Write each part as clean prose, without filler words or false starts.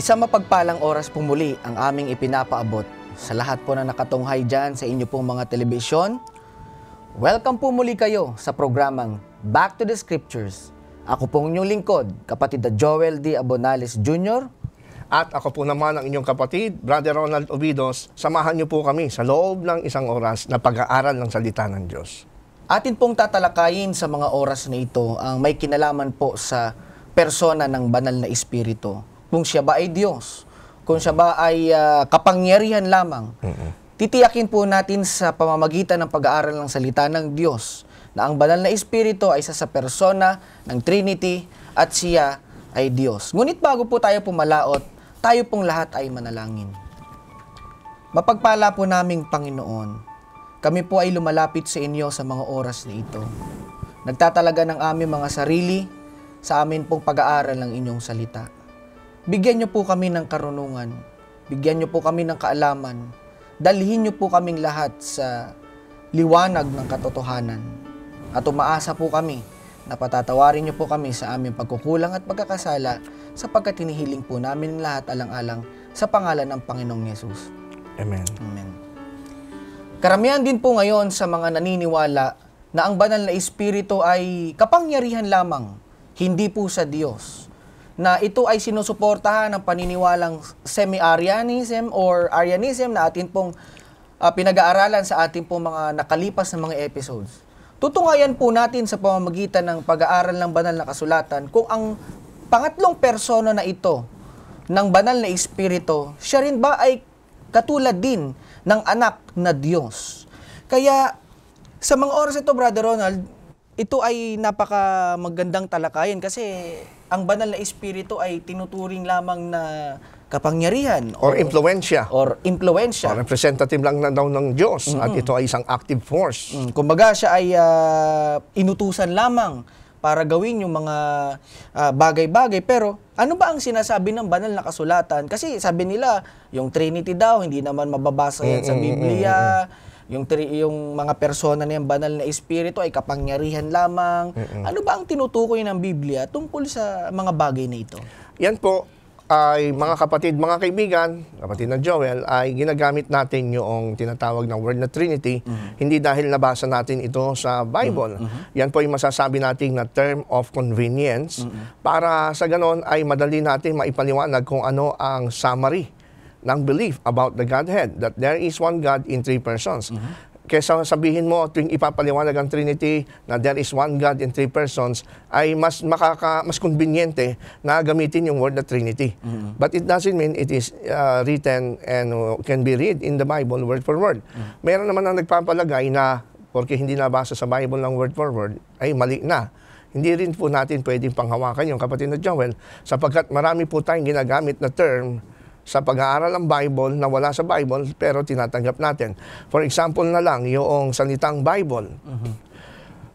Isang mapagpalang oras po muli ang aming ipinapaabot sa lahat po na nakatunghay dyan sa inyo pong mga telebisyon. Welcome po muli kayo sa programang Back to the Scriptures. Ako pong inyong lingkod, kapatid na Joel D. Abonales Jr. At ako po naman ang inyong kapatid, Brother Ronald Obidos. Samahan niyo po kami sa loob ng isang oras na pag-aaral ng salita ng Diyos. Atin pong tatalakayin sa mga oras na ito ang may kinalaman po sa persona ng banal na Espiritu. Kung siya ba ay Diyos, kung siya ba ay kapangyarihan lamang, titiyakin po natin sa pamamagitan ng pag-aaral ng salita ng Diyos na ang banal na Espiritu ay isa sa persona ng Trinity at siya ay Diyos. Ngunit bago po tayo pumalaot, tayo pong lahat ay manalangin. Mapagpala po naming Panginoon, kami po ay lumalapit sa inyo sa mga oras na ito. Nagtatalaga ng aming mga sarili sa amin pong pag-aaral ng inyong salita. Bigyan niyo po kami ng karunungan, bigyan niyo po kami ng kaalaman, dalhin niyo po kaming lahat sa liwanag ng katotohanan. At umaasa po kami na patatawarin niyo po kami sa aming pagkukulang at pagkakasala sapagkat hinihiling po namin lahat alang-alang sa pangalan ng Panginoong Yesus. Amen. Amen. Karamihan din po ngayon sa mga naniniwala na ang banal na Espiritu ay kapangyarihan lamang, hindi po sa Diyos. Na ito ay sinusuportahan ng paniniwalang semi-Arianism or Arianism na atin pong pinag-aaralan sa ating pong mga nakalipas na mga episodes. Tutungayan po natin sa pamamagitan ng pag-aaral ng banal na kasulatan kung ang pangatlong persona na ito ng banal na Espiritu, siya rin ba ay katulad din ng anak na Diyos. Kaya sa mga oras ito, Brother Ronald, ito ay napaka magandang talakayan kasi ang banal na Espiritu ay tinuturing lamang na kapangyarihan Or impluensya. Or impluensya. Or representative lang na daw ng Diyos at ito ay isang active force. Kumbaga siya ay inutusan lamang para gawin yung mga bagay-bagay. Pero ano ba ang sinasabi ng banal na kasulatan? Kasi sabi nila, yung Trinity daw, hindi naman mababasa yan sa Biblia. Yung mga persona na yung banal na Espiritu ay kapangyarihan lamang. Ano ba ang tinutukoy ng Biblia tungkol sa mga bagay na ito? Yan po ay mga kapatid, mga kaibigan, kapatid na Joel, ay ginagamit natin yung tinatawag na word na Trinity, hindi dahil nabasa natin ito sa Bible. Yan po ay masasabi natin na term of convenience para sa ganon ay madali natin maipaliwanag kung ano ang summary ng belief about the Godhead, that there is one God in three persons. Kesa sabihin mo tuwing ipapaliwanag ang Trinity na there is one God in three persons, ay mas conveniente na gamitin yung word na Trinity. But it doesn't mean it is written and can be read in the Bible word for word. Meron naman ang nagpapalagay na porque hindi nabasa sa Bible ng word for word, ay mali na. Hindi rin po natin pwedeng panghawakan yung kapatid na Joel sapagkat marami po tayong ginagamit na term sa pag-aaral ng Bible na wala sa Bible pero tinatanggap natin. For example na lang, yung salitang Bible.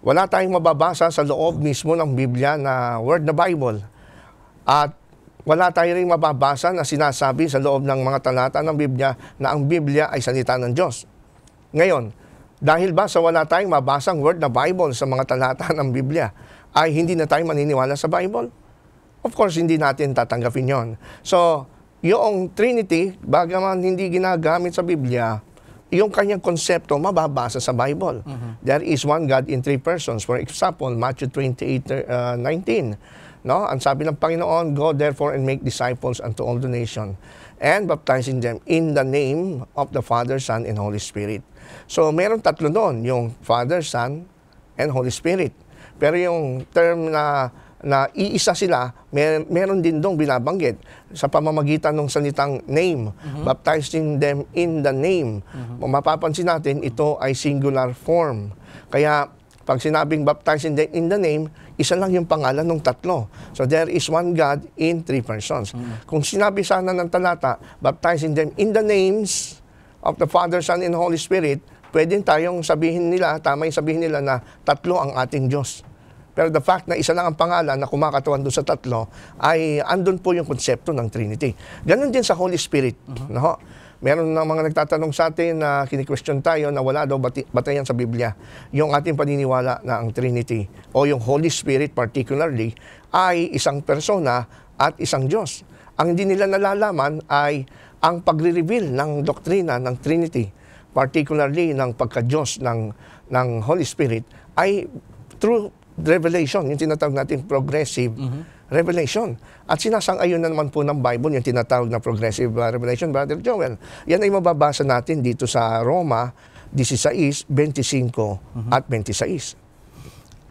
Wala tayong mababasa sa loob mismo ng Biblia na word na Bible. At wala tayong rin mababasa na sinasabi sa loob ng mga talata ng Biblia na ang Biblia ay salita ng Diyos. Ngayon, dahil ba sa wala tayong mabasang word na Bible sa mga talata ng Biblia, ay hindi na tayo maniniwala sa Bible? Of course, hindi natin tatanggapin yon. So, yung Trinity, bagaman hindi ginagamit sa Biblia, yung kanyang konsepto mababasa sa Bible. There is one God in three persons. For example, Matthew 28:19. No? Ang sabi ng Panginoon, go therefore and make disciples unto all the nation and baptizing them in the name of the Father, Son, and Holy Spirit. So, meron tatlo doon, yung Father, Son, and Holy Spirit. Pero yung term na iisa sila, meron din dong binabanggit sa pamamagitan ng salitang name, baptizing them in the name. Mapapansin natin, ito ay singular form. Kaya, pag sinabing baptizing them in the name, isa lang yung pangalan ng tatlo. So, there is one God in three persons. Kung sinabi sana ng talata, baptizing them in the names of the Father, Son, and Holy Spirit, pwedeng tayong sabihin nila, tama yung sabihin nila na tatlo ang ating Diyos. Pero the fact na isa lang ang pangalan na kumakatawan doon sa tatlo, ay andun po yung konsepto ng Trinity. Ganon din sa Holy Spirit. No? Meron na mga nagtatanong sa atin na kini-question tayo na wala daw batayan sa Biblia. Yung ating paniniwala na ang Trinity o yung Holy Spirit particularly ay isang persona at isang Diyos. Ang hindi nila nalalaman ay ang pagre-reveal ng doktrina ng Trinity, particularly ng pagka-Diyos ng Holy Spirit, ay through revelation, yung tinatawag natin progressive revelation. At sinasang-ayon na naman po ng Bible yung tinatawag na progressive revelation, Brother Joel. Yan ay mababasa natin dito sa Roma 16, 25 at 26.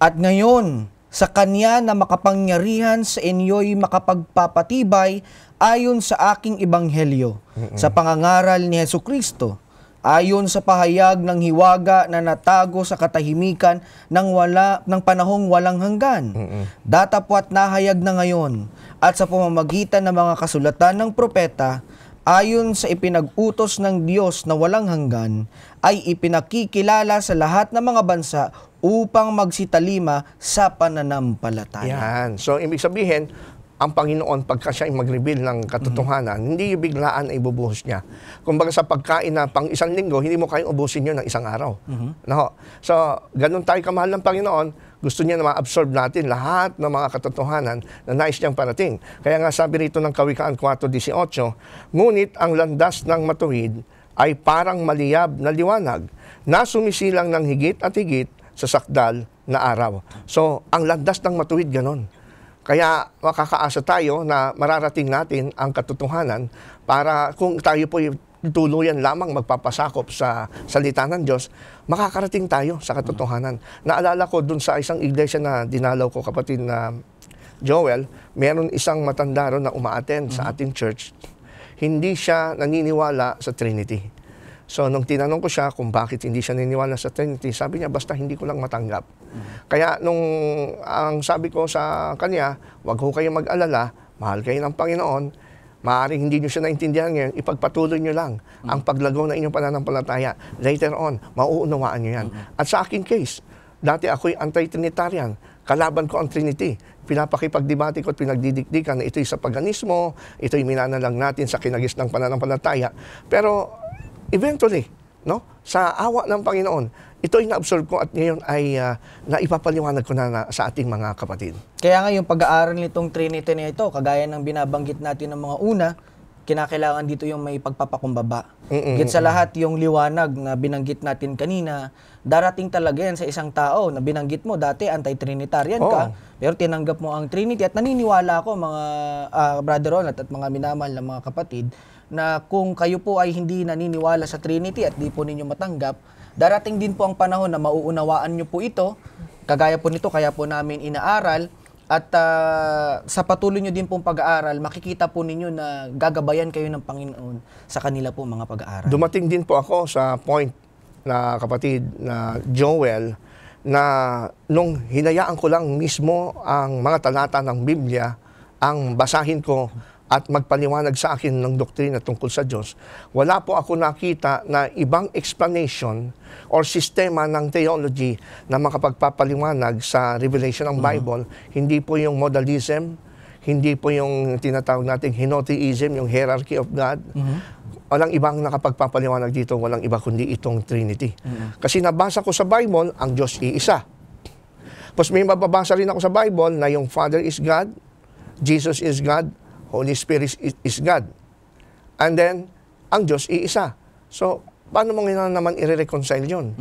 At ngayon, sa Kanya na makapangyarihan sa inyo'y makapagpapatibay ayon sa aking ebanghelyo, sa pangangaral ni Hesukristo, ayon sa pahayag ng hiwaga na natago sa katahimikan ng panahong walang hanggan. Datapwat nahayag na ngayon, at sa pamamagitan ng mga kasulatan ng propeta, ayon sa ipinag-utos ng Diyos na walang hanggan, ay ipinakikilala sa lahat ng mga bansa upang magsitalima sa pananampalataya. Yan. So, ibig sabihin, ang Panginoon, pagka siya ay mag-reveal ng katotohanan, hindi yung biglaan ay bubuhos niya. Kumbaga sa pagkain na pang isang linggo, hindi mo kayang ubusin yun ng isang araw. No? So, ganun tayo kamahal ng Panginoon, gusto niya na ma-absorb natin lahat ng mga katotohanan na nais niyang parating. Kaya nga sabi rito ng Kawikaan 4:18, ngunit ang landas ng matuwid ay parang maliyab na liwanag na sumisilang ng higit at higit sa sakdal na araw. So, ang landas ng matuwid ganon. Kaya makakaasa tayo na mararating natin ang katotohanan para kung tayo po tuluyan lamang magpapasakop sa salita ng Diyos, makakarating tayo sa katotohanan. Naalala ko dun sa isang iglesia na dinalaw ko, kapatid na Joel, meron isang matanda ron na umaattend sa ating church. Hindi siya naniniwala sa Trinity. So, nung tinanong ko siya kung bakit hindi siya naniniwala sa Trinity, sabi niya, basta hindi ko lang matanggap. Kaya nung ang sabi ko sa kanya, wag ho kayong mag-alala, mahal kayo ng Panginoon, maaaring hindi nyo siya naintindihan ngayon, ipagpatuloy nyo lang ang paglago ng inyong pananampalataya. Later on, mauunawaan nyo yan. At sa aking case, dati ako'y anti-Trinitarian, kalaban ko ang Trinity. Pinapakipagdebate ko at pinagdidikdikan na ito'y sa paganismo, ito'y minana lang natin sa kinagis ng pananampalataya. Pero eventually, no, sa awa ng Panginoon, ito ay na-absorb ko at ngayon ay naipapaliwanag ko na sa ating mga kapatid. Kaya nga yung pag-aaral nitong Trinity na ito, kagaya ng binabanggit natin ng mga una, kinakailangan dito yung may pagpapakumbaba. Higit sa lahat yung liwanag na binanggit natin kanina, darating talaga yan sa isang tao na binanggit mo, dati anti-Trinitarian ka, pero tinanggap mo ang Trinity at naniniwala ako mga Brother Ronald at mga minamahal na mga kapatid, na kung kayo po ay hindi naniniwala sa Trinity at di po ninyo matanggap, darating din po ang panahon na mauunawaan nyo po ito, kagaya po nito, kaya po namin inaaral, at sa patuloy nyo din pong pag-aaral, makikita po ninyo na gagabayan kayo ng Panginoon sa kanila po mga pag-aaral. Dumating din po ako sa point na kapatid na Joel, na nung hinayaan ko lang mismo ang mga talata ng Biblia, ang basahin ko, at magpaliwanag sa akin ng doktrina tungkol sa Diyos, wala po ako nakita na ibang explanation or sistema ng theology na makapagpapaliwanag sa revelation ng Bible. Hindi po yung modalism, hindi po yung tinatawag nating henotheism, yung hierarchy of God. Walang ibang nakapagpapaliwanag dito, walang iba kundi itong Trinity. Kasi nabasa ko sa Bible, ang Diyos iisa. Tapos may mababasa rin ako sa Bible na yung Father is God, Jesus is God, Holy Spirit is God. And then, ang Diyos iisa. So, paano mo ngayon naman i-reconcile yun?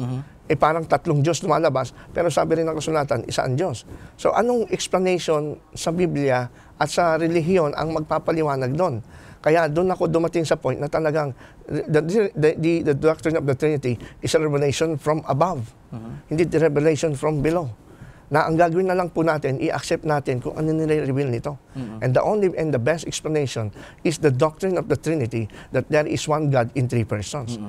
Eh parang tatlong Diyos lumalabas, pero sabi rin ng kasulatan, isa ang Diyos. So, anong explanation sa Biblia at sa relihiyon ang magpapaliwanag doon? Kaya doon ako dumating sa point na talagang the doctrine of the Trinity is a revelation from above. Hindi the revelation from below. Na ang gagawin na lang po natin, i-accept natin kung ano nire-reveal nito. And the only and the best explanation is the doctrine of the Trinity, that there is one God in three persons.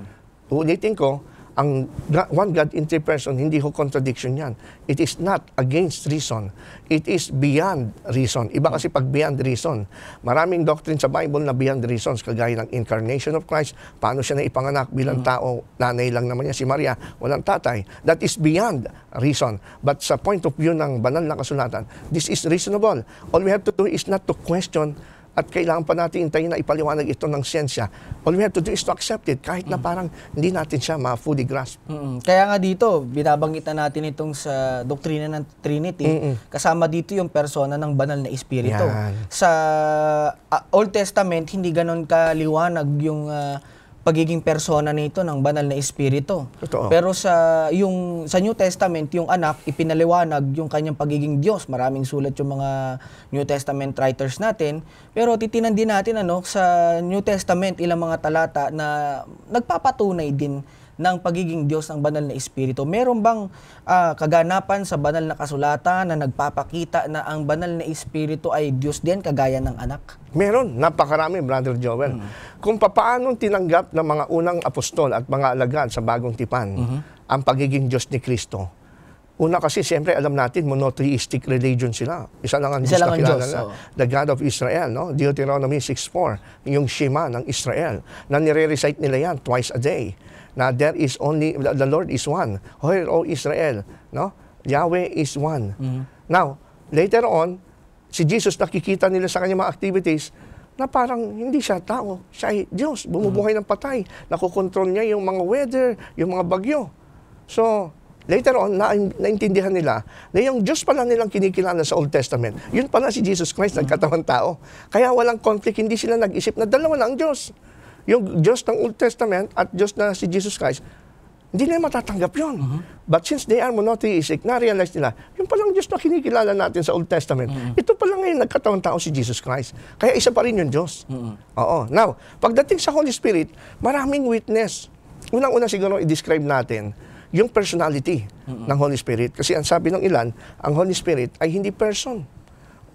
Ulitin ko, ang one God in three persons, hindi ho contradiction yan. It is not against reason. It is beyond reason. Iba kasi pag beyond reason. Maraming doctrine sa Bible na beyond reasons, kagaya ng incarnation of Christ, paano siya na ipanganak bilang tao, nanay lang naman niya si Maria, walang tatay. That is beyond reason. But sa point of view ng banal na kasulatan, this is reasonable. All we have to do is not to question at kailangan pa natin hintayin na ipaliwanag ito ng siyensya. All we have to do is to accept it kahit na parang hindi natin siya ma-fully grasp. Kaya nga dito, binabanggit na natin itong sa doktrina ng Trinity. Kasama dito yung persona ng banal na Espiritu. Yan. Sa Old Testament, hindi ganon kaliwanag yung pagiging persona nito ng banal na Espiritu. Totoo. Pero sa New Testament, yung anak, ipinaliwanag yung kanyang pagiging Diyos. Maraming sulat yung mga New Testament writers natin. Pero titinan din natin sa New Testament, ilang mga talata na nagpapatunay din ng pagiging Diyos ng banal na Espiritu. Meron bang kaganapan sa banal na kasulatan na nagpapakita na ang banal na Espiritu ay Diyos din, kagaya ng anak? Meron, napakarami, Brother Joel. Kung paano tinanggap ng mga unang apostol at mga alagad sa bagong tipan ang pagiging Diyos ni Kristo. Una kasi, siyempre, alam natin, monotheistic religion sila. Isa lang ang Diyos na kilala na. The God of Israel, no? Deuteronomy 6:4, yung Shema ng Israel, na nire-recite nila yan twice a day. Na there is only, the Lord is one. Hear, O Israel, no? Yahweh is one. Now, later on, si Jesus nakikita nila sa kanyang mga activities na parang hindi siya tao, siya ay Diyos, bumubuhay ng patay, nakokontrol niya yung mga weather, yung mga bagyo. So, later on, naintindihan nila na yung Diyos pala nilang kinikilala sa Old Testament, yun pala si Jesus Christ, nagkatawang tao. Kaya walang conflict, hindi sila nag-isip na dalawa lang Diyos. Yung Diyos ng Old Testament at Diyos na si Jesus Christ, hindi nila matatanggap yun. But since they are monotheistic, na-realize nila, yung palang Diyos na kinikilala natin sa Old Testament, ito palang ngayon nagkatawang tao si Jesus Christ. Kaya isa pa rin yung Diyos. Oo. Now, pagdating sa Holy Spirit, maraming witness. Unang-una siguro i-describe natin yung personality ng Holy Spirit. Kasi ang sabi ng ilan, ang Holy Spirit ay hindi person.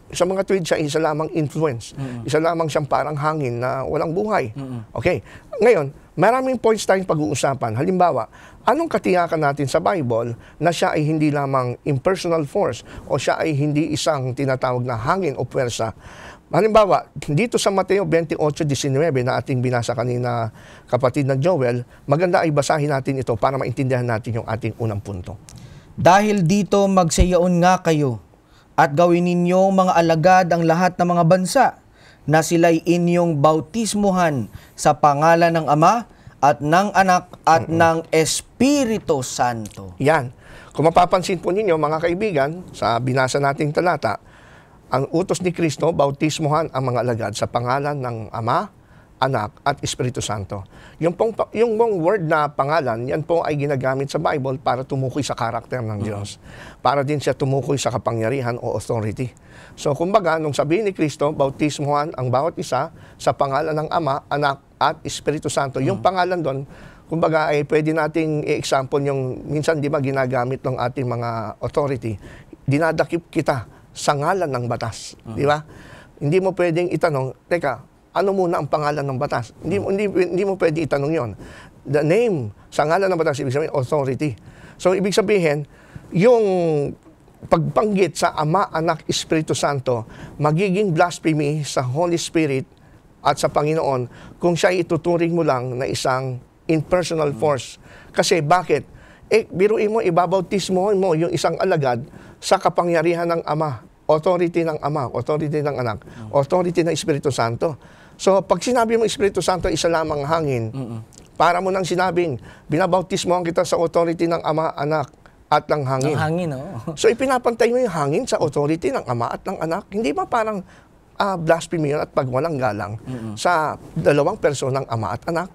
Sa mga tweed siya, isa lamang influence. Isa lamang siyang parang hangin na walang buhay. Okay. Ngayon, maraming points tayong pag-uusapan. Halimbawa, anong katiyakan natin sa Bible na siya ay hindi lamang impersonal force o siya ay hindi isang tinatawag na hangin o puwersa? Halimbawa, dito sa Mateo 28:19 na ating binasa kanina, kapatid na Joel, maganda ay basahin natin ito para maintindihan natin yung ating unang punto. Dahil dito magsayaon nga kayo at gawin ninyo mga alagad ang lahat ng mga bansa na sila'y inyong bautismuhan sa pangalan ng Ama at ng Anak at ng Espiritu Santo. Yan. Kung mapapansin po ninyo, mga kaibigan, sa binasa nating talata, ang utos ni Kristo, bautismuhan ang mga alagad sa pangalan ng Ama, Anak, at Espiritu Santo. Yung mong word na pangalan, yan po ay ginagamit sa Bible para tumukoy sa karakter ng Diyos. Para din siya tumukoy sa kapangyarihan o authority. So, kumbaga, nung sabihin ni Kristo, bautismuhan ang bawat isa sa pangalan ng Ama, Anak, at Espiritu Santo. Yung pangalan doon, kumbaga, ay pwede nating i-example yung, minsan, di ba, ginagamit ng ating mga authority. Dinadakip kita sa ngalan ng batas. Di ba? Hindi mo pwedeng itanong, teka, ano muna ang pangalan ng batas? Hindi mo pwede itanong yon. The name, sa ngalan ng batas, ibig sabihin, authority. So, ibig sabihin, yung pagbanggit sa Ama, Anak, Espiritu Santo, magiging blasphemy sa Holy Spirit at sa Panginoon kung siya ituturing mo lang na isang impersonal force. Kasi bakit? Biruin mo, ibabautismo mo yung isang alagad sa kapangyarihan ng Ama, authority ng Ama, authority ng Anak, authority ng Espiritu Santo. So, pag sinabi mo Espiritu Santo, isa lamang hangin, para mo nang sinabing, binabautismohan kita sa authority ng Ama, Anak, at ng hangin. Ang hangin, oh. So, ipinapantay mo yung hangin sa authority ng Ama at ng Anak. Hindi ba parang blasphemy yun at pagwalang galang sa dalawang personang Ama at Anak?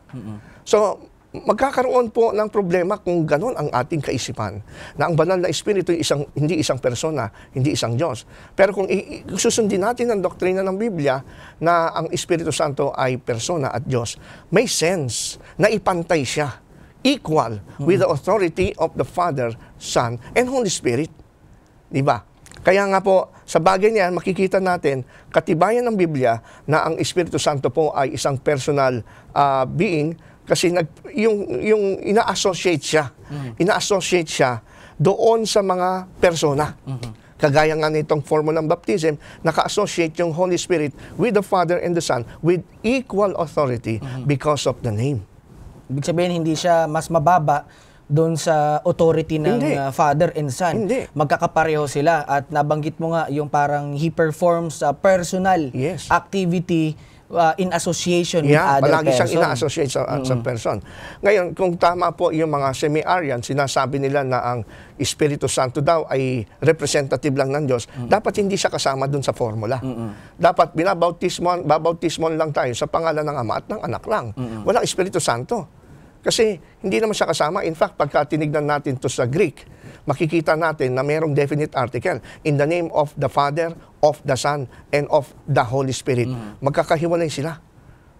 So, magkakaroon po ng problema kung ganon ang ating kaisipan. Na ang banal na Espiritu hindi isang persona, hindi isang Diyos. Pero kung susundin natin ang doktrina ng Biblia na ang Espiritu Santo ay persona at Diyos, may sense na ipantay siya, equal with the authority of the Father, Son, and Holy Spirit. Diba? Kaya nga po, sa bagay niyan, makikita natin, katibayan ng Biblia na ang Espiritu Santo po ay isang personal being. Kasi yung ina-associate siya. Ina-associate siya doon sa mga persona. Kagaya nga nitong formula ng baptism, naka-associate yung Holy Spirit with the Father and the Son with equal authority because of the name. Ibig sabihin, hindi siya mas mababa doon sa authority ng Hindi. father and son. Hindi. Magkakapareho sila at nabanggit mo nga yung parang he performs personal Yes. activity in association with Yeah, other palagi siyang person. ina-associate sa person. Ngayon, kung tama po yung mga semi-Arian, sinasabi nila na ang Espiritu Santo daw ay representative lang ng Diyos, dapat hindi siya kasama dun sa formula. Dapat babautismon lang tayo sa pangalan ng Ama at ng Anak lang. Walang Espiritu Santo. Kasi hindi naman siya kasama. In fact, pagka tinignan natin to sa Greek, makikita natin na mayroong definite article. In the name of the Father, of the Son, and of the Holy Spirit. Magkakahiwalay sila.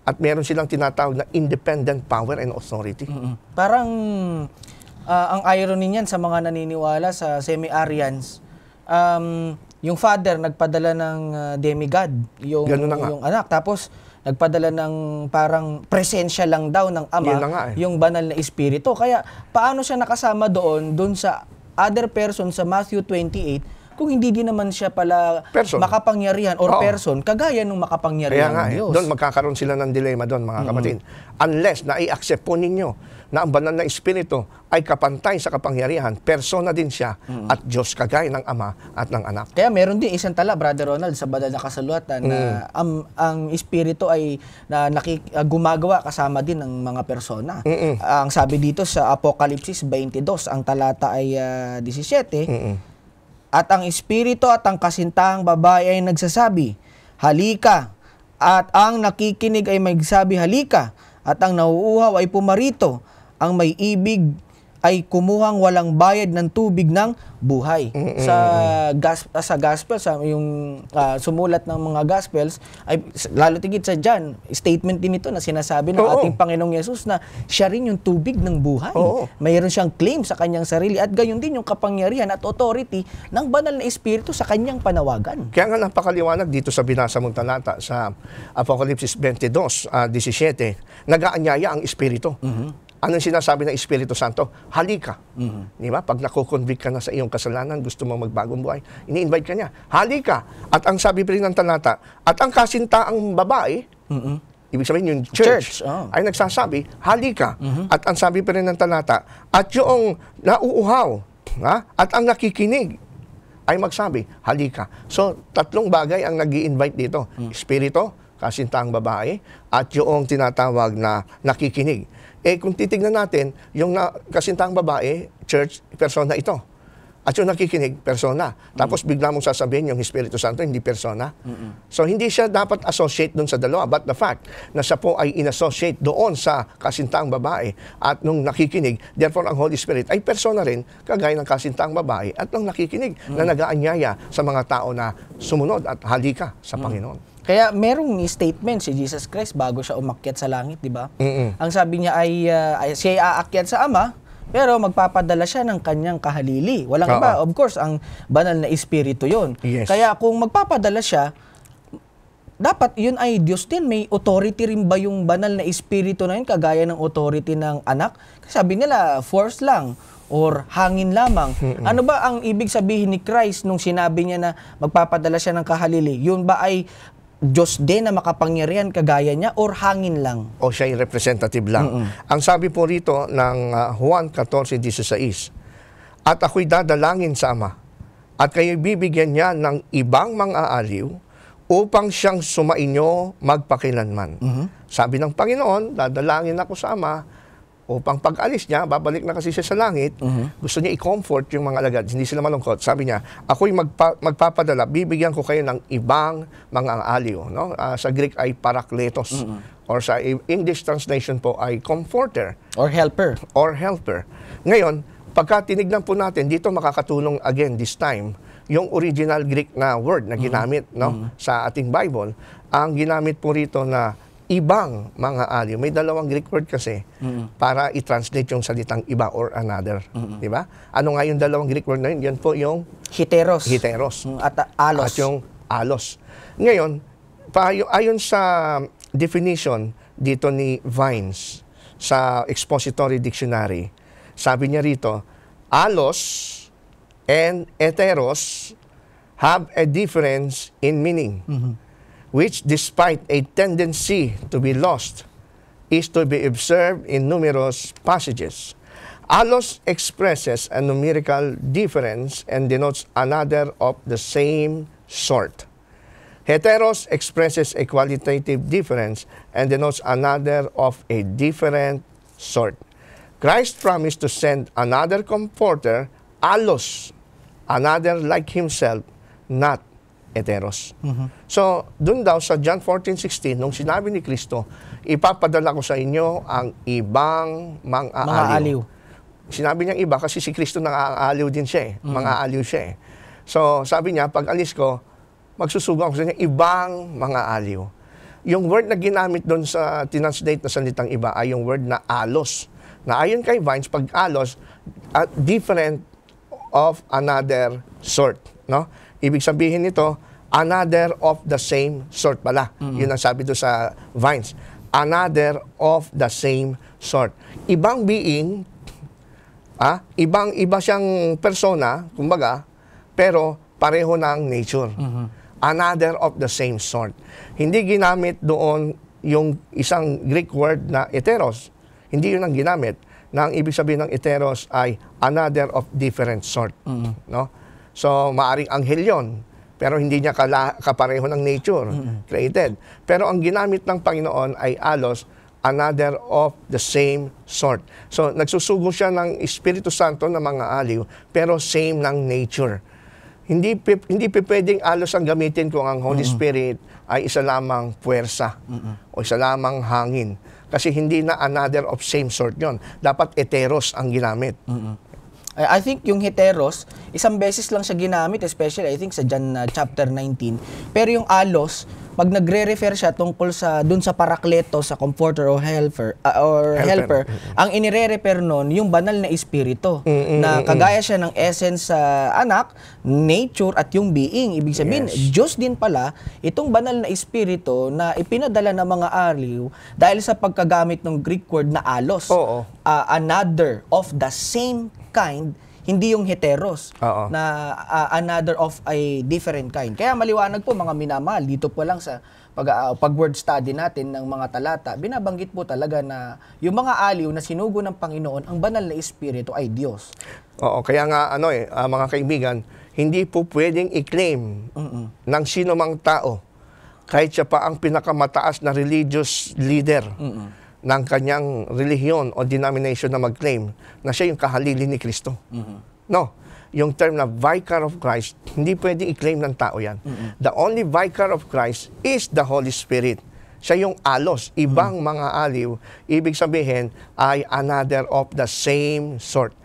At meron silang tinatawag na independent power and authority. Parang ang irony niyan sa mga naniniwala sa semi-Arians, yung father nagpadala ng demigod, yung Ganun na nga. yung anak, tapos nagpadala ng parang presensya lang daw ng ama, Yun na nga eh. yung banal na espiritu. Kaya paano siya nakasama doon sa other person sa Matthew 28 kung hindi din naman siya pala Person. makapangyarihan or Oo. person kagaya ng Kaya makapangyarihan nga, ng Diyos. doon magkakaroon sila ng dilema doon, mga kapatid. Unless na i-accept po ninyo na ang banal na espiritu ay kapantay sa kapangyarihan, persona din siya at Diyos kagaya ng Ama at ng Anak. Kaya meron din isang tala, Brother Ronald, sa banal na kasaluatan na ang espiritu ay gumagawa kasama din ng mga persona. Ang sabi dito sa Apokalipsis 22, ang talata ay 17, at ang espiritu at ang kasintahang babae ay nagsasabi, halika, at ang nakikinig ay magsabi, halika, at ang nauuhaw ay pumarito, ang may ibig ay kumuhang walang bayad ng tubig ng buhay. Sa gospel, sa yung sumulat ng mga gospels, ay lalo tigit sa John, statement din ito na sinasabi ng ating Panginoong Yesus na siya rin yung tubig ng buhay. Oo. Mayroon siyang claim sa kanyang sarili at gayon din yung kapangyarihan at authority ng banal na espiritu sa kanyang panawagan. Kaya nga napakaliwanag dito sa binasa mong talata sa Apokalipsis 22:17, nag-aanyaya ang espiritu. Anong sinasabi ng Espiritu Santo? Halika. Di ba? Pag nakukonvict ka na sa iyong kasalanan, gusto mo magbagong buhay, ini-invite ka niya. Halika. At ang sabi pa rin ng talata, at ang kasintaang babae, ibig sabihin yung church, ay nagsasabi, halika. At ang sabi pa rin ng talata, at yung nauuhaw, at ang nakikinig, ay magsabi, halika. So, tatlong bagay ang nag-i-invite dito. Espiritu, kasintaang babae, at yung tinatawag na nakikinig. Kung titignan natin, yung kasintaang babae, church, persona ito. At yung nakikinig, persona. Tapos bigla mong sasabihin yung Espiritu Santo, hindi persona. So hindi siya dapat associate doon sa dalawa. But the fact na siya po ay in-associate doon sa kasintaang babae at nung nakikinig, therefore ang Holy Spirit ay persona rin, kagaya ng kasintaang babae at nung nakikinig na nag-aanyaya sa mga tao na sumunod at halika sa Panginoon. Kaya merong statement si Jesus Christ bago siya umakyat sa langit, di ba? Ang sabi niya ay siya ay aakyat sa Ama, pero magpapadala siya ng kanyang kahalili. Walang iba, of course, ang banal na espiritu yon. Yes. Kaya kung magpapadala siya, dapat yun ay Diyos din. May authority rin ba yung banal na espiritu na yun, kagaya ng authority ng anak? Sabi nila, force lang or hangin lamang. Ano ba ang ibig sabihin ni Christ nung sinabi niya na magpapadala siya ng kahalili? Yun ba ay Diyos din na makapangyarihan kagaya niya or hangin lang? O siya ay representative lang. Ang sabi po rito ng Juan 14:16, at ako'y dadalangin sa Ama, at kayo'y bibigyan niya ng ibang mga aliw upang siyang sumainyo magpakilanman. Sabi ng Panginoon, dadalangin ako sa Ama, upang pag-alis niya, babalik na kasi siya sa langit, gusto niya i-comfort yung mga alagad, hindi sila malungkot. Sabi niya, ako'y magpapadala, bibigyan ko kayo ng ibang mga aliw. No? Sa Greek ay parakletos. Or sa English translation po ay comforter. Or helper. Or helper. Ngayon, pagka tinignan po natin, dito makakatulong again this time, yung original Greek na word na ginamit sa ating Bible, ang ginamit po rito na ibang mga aliw. May dalawang Greek word kasi para i-translate yung salitang iba or another. Di ba? Ano nga yung dalawang Greek word na yun? Yan po yung Heteros. heteros. At alos. At yung alos. Ngayon, ayon sa definition dito ni Vines sa Expository Dictionary, sabi niya rito, alos and heteros have a difference in meaning, which despite a tendency to be lost, is to be observed in numerous passages. Allos expresses a numerical difference and denotes another of the same sort. Heteros expresses a qualitative difference and denotes another of a different sort. Christ promised to send another comforter, allos, another like himself, not heteros. So, dun daw sa John 14:16, nung sinabi ni Kristo, ipapadala ko sa inyo ang ibang mga aliw. Sinabi niyang iba kasi si Kristo nang-aaliw din siya eh. Mga-aliw siya eh. So, sabi niya, pag alis ko, magsusugo ako sa inyo, ibang mga aliw. Yung word na ginamit doon sa tinanslate na salitang iba ay yung word na alos. Na ayon kay Vines, pag alos, different of another sort. No? Ibig sabihin nito, another of the same sort pala. Yun ang sabi doon sa Vines. Another of the same sort. Ibang being, ibang-iba siyang persona, kumbaga, pero pareho ng nature. Another of the same sort. Hindi ginamit doon yung isang Greek word na heteros. Hindi yun ang ginamit. Na ang ibig sabihin ng heteros ay another of different sort. No? So, maaring anghel yun. Pero hindi niya kapareho ng nature created. Pero ang ginamit ng Panginoon ay allos, another of the same sort. So, nagsusugo siya ng Espiritu Santo na mga aliw, pero same ng nature. Hindi pwedeng alos ang gamitin kung ang Holy Spirit ay isa lamang puwersa o isa lamang hangin. Kasi hindi na another of same sort yon. Dapat heteros ang ginamit. I think yung heteros, isang beses lang siya ginamit, especially I think sa John chapter 19. Pero yung allos, pag nagre-refer siya tungkol sa dun sa parakleto, sa comforter o helper, ang inire-refer nun yung banal na espiritu na kagaya siya ng essence sa anak, nature at yung being. Ibig sabihin, Diyos din pala itong banal na espiritu na ipinadala ng mga aliw dahil sa pagkagamit ng Greek word na allos. Another of the same kind, hindi yung heteros na another of a different kind. Kaya maliwanag po mga minamahal, dito po lang sa pag-word study natin ng mga talata, binabanggit po talaga na yung mga aliw na sinugo ng Panginoon, ang banal na espiritu ay Diyos. Kaya nga mga kaibigan, hindi po pwedeng i-claim ng sino mang tao, kahit siya pa ang pinakamataas na religious leader ng kanyang relihiyon o denomination na mag-claim na siya yung kahalili ni Kristo. No. Yung term na vicar of Christ, hindi pwedeng i-claim ng tao yan. The only vicar of Christ is the Holy Spirit. Siya yung alos, ibang mga aliw, ibig sabihin ay another of the same sort.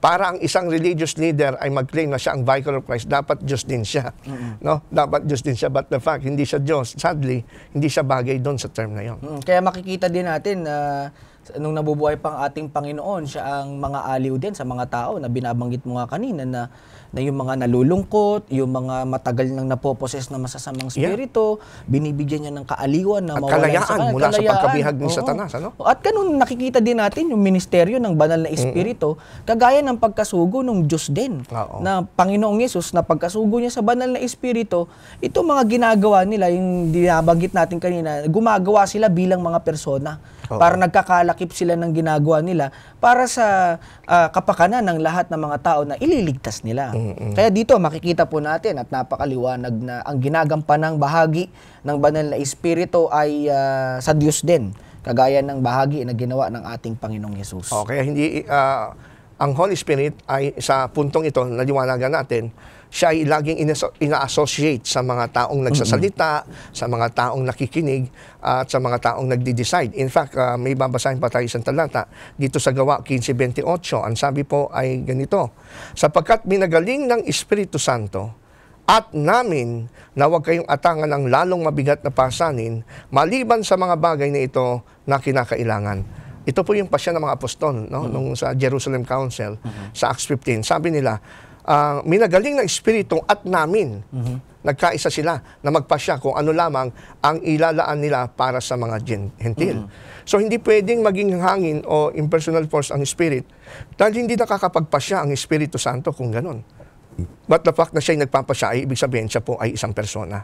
Para ang isang religious leader ay mag-claim na siya ang vicar of Christ, dapat Diyos din siya. No? Dapat Diyos din siya. But the fact, hindi siya Diyos. Sadly, hindi siya bagay doon sa term na yon. Kaya makikita din natin na nung nabubuhay pang ating Panginoon, siya ang mga aliw din sa mga tao na binabanggit mo nga kanina na yung mga nalulungkot, yung mga matagal nang napoposes na masasamang spirito, binibigyan niya ng kaaliwan na mawalan sa kanila. Mula sa pagkabihag ni Satanas. Ano? At ganun nakikita din natin yung ministeryo ng banal na espiritu, kagaya ng pagkasugo ng Diyos din. Na Panginoong Yesus, na pagkasugo niya sa banal na espiritu, ito mga ginagawa nila, yung dinabanggit natin kanina, gumagawa sila bilang mga persona. Para nagkakalakip sila ng ginagawa nila para sa kapakanan ng lahat ng mga tao na ililigtas nila. Kaya dito makikita po natin at napakaliwanag na ang ginagampanang bahagi ng banal na espiritu ay sa Diyos din, kagaya ng bahagi na ginawa ng ating Panginoong Yesus. Kaya hindi ang Holy Spirit ay sa puntong ito naliwanagan natin, siya ay laging ina-associate sa mga taong nagsasalita, sa mga taong nakikinig, at sa mga taong nagdi-decide. In fact, may babasahin pa tayo isang talata dito sa Gawa 15:28. Ang sabi po ay ganito, sapagkat minagaling ng Espiritu Santo at namin na huwag kayong atangan ng lalong mabigat na pasanin maliban sa mga bagay na ito na kinakailangan. Ito po yung pasya ng mga apostol nung sa Jerusalem Council sa Acts 15. Sabi nila, minagaling ng Espiritu at namin. Nagkaisa sila na magpasya kung ano lamang ang ilalaan nila para sa mga Gentil. So hindi pwedeng maging hangin o impersonal force ang Spirit dahil hindi nakakapagpasya ang Espiritu Santo kung ganon. But the fact na siya ay nagpapasya ay ibig sabihin siya po ay isang persona.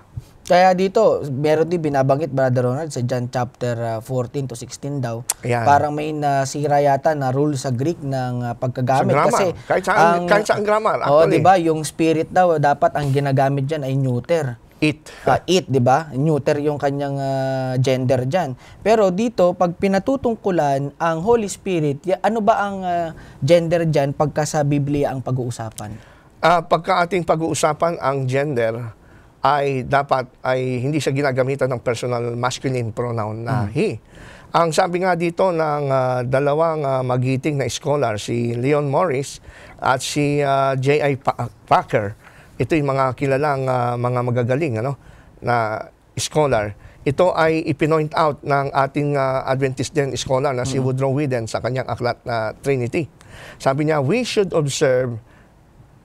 Kaya dito, meron din binabanggit, Brother Ronald, sa John chapter 14 to 16 daw. Ayan. Parang may nasira yata na rule sa Greek ng pagkagamit. Sa grammar. Kasi Kahit saan grammar, oh, actually. di ba, yung spirit daw, dapat ang ginagamit dyan ay neuter. It. It, di ba? Neuter yung kanyang gender dyan. Pero dito, pag pinatutungkulan ang Holy Spirit, ano ba ang gender dyan pagka sa Biblia ang pag-uusapan? Pagka ating pag-uusapan ang gender, ay dapat ay hindi siya ginagamitan ng personal masculine pronoun na he. Ang sabi nga dito ng dalawang magiting na scholar, si Leon Morris at si J.I. Packer, ito yung mga kilalang mga magagaling na scholar. Ito ay ipinoint out ng ating Adventist din scholar na si Woodrow Whedon sa kanyang aklat na Trinity. Sabi niya, we should observe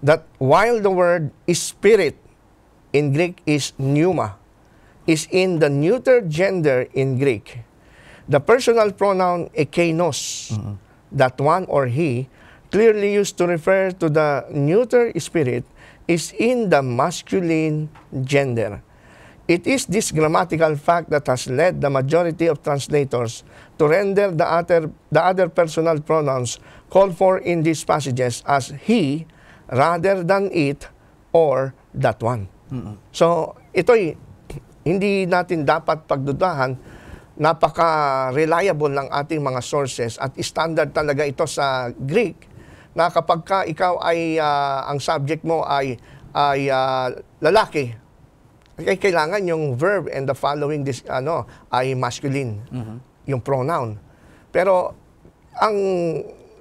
that while the word is spirit in Greek is pneuma, is in the neuter gender in Greek. The personal pronoun ekeinos, that one or he, clearly used to refer to the neuter spirit, is in the masculine gender. It is this grammatical fact that has led the majority of translators to render the other personal pronouns called for in these passages as he rather than it or that one. So, ito'y hindi natin dapat pagdudahan. Napaka-reliable ng ating mga sources at standard talaga ito sa Greek na kapag ka ikaw ay ang subject mo ay lalaki, ay kailangan yung verb and the following ay masculine, yung pronoun. Pero ang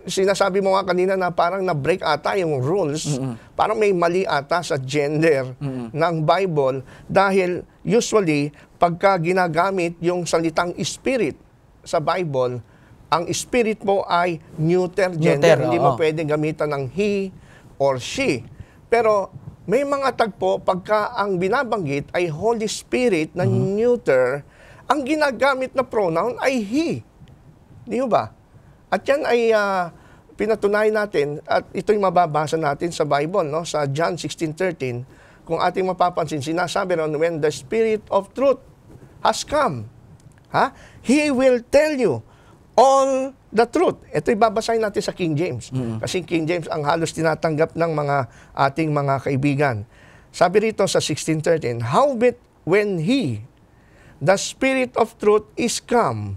sinasabi mo nga kanina na parang na-break ata yung rules, parang may mali ata sa gender ng Bible dahil usually pagka ginagamit yung salitang spirit sa Bible, ang spirit mo ay neuter gender. Hindi mo pwedeng gamitan ng he or she. Pero may mga tagpo pagka ang binabanggit ay Holy Spirit na neuter, ang ginagamit na pronoun ay he. Di ba? At yan ay pinatunayan natin at ito'y mababasa natin sa Bible, no? Sa John 16:13. Kung ating mapapansin, sinasabi ron, when the Spirit of truth has come, He will tell you all the truth. Ito'y babasahin natin sa King James. Kasi King James ang halos tinatanggap ng ating mga kaibigan. Sabi rito sa 16:13, howbeit when He, the Spirit of truth is come,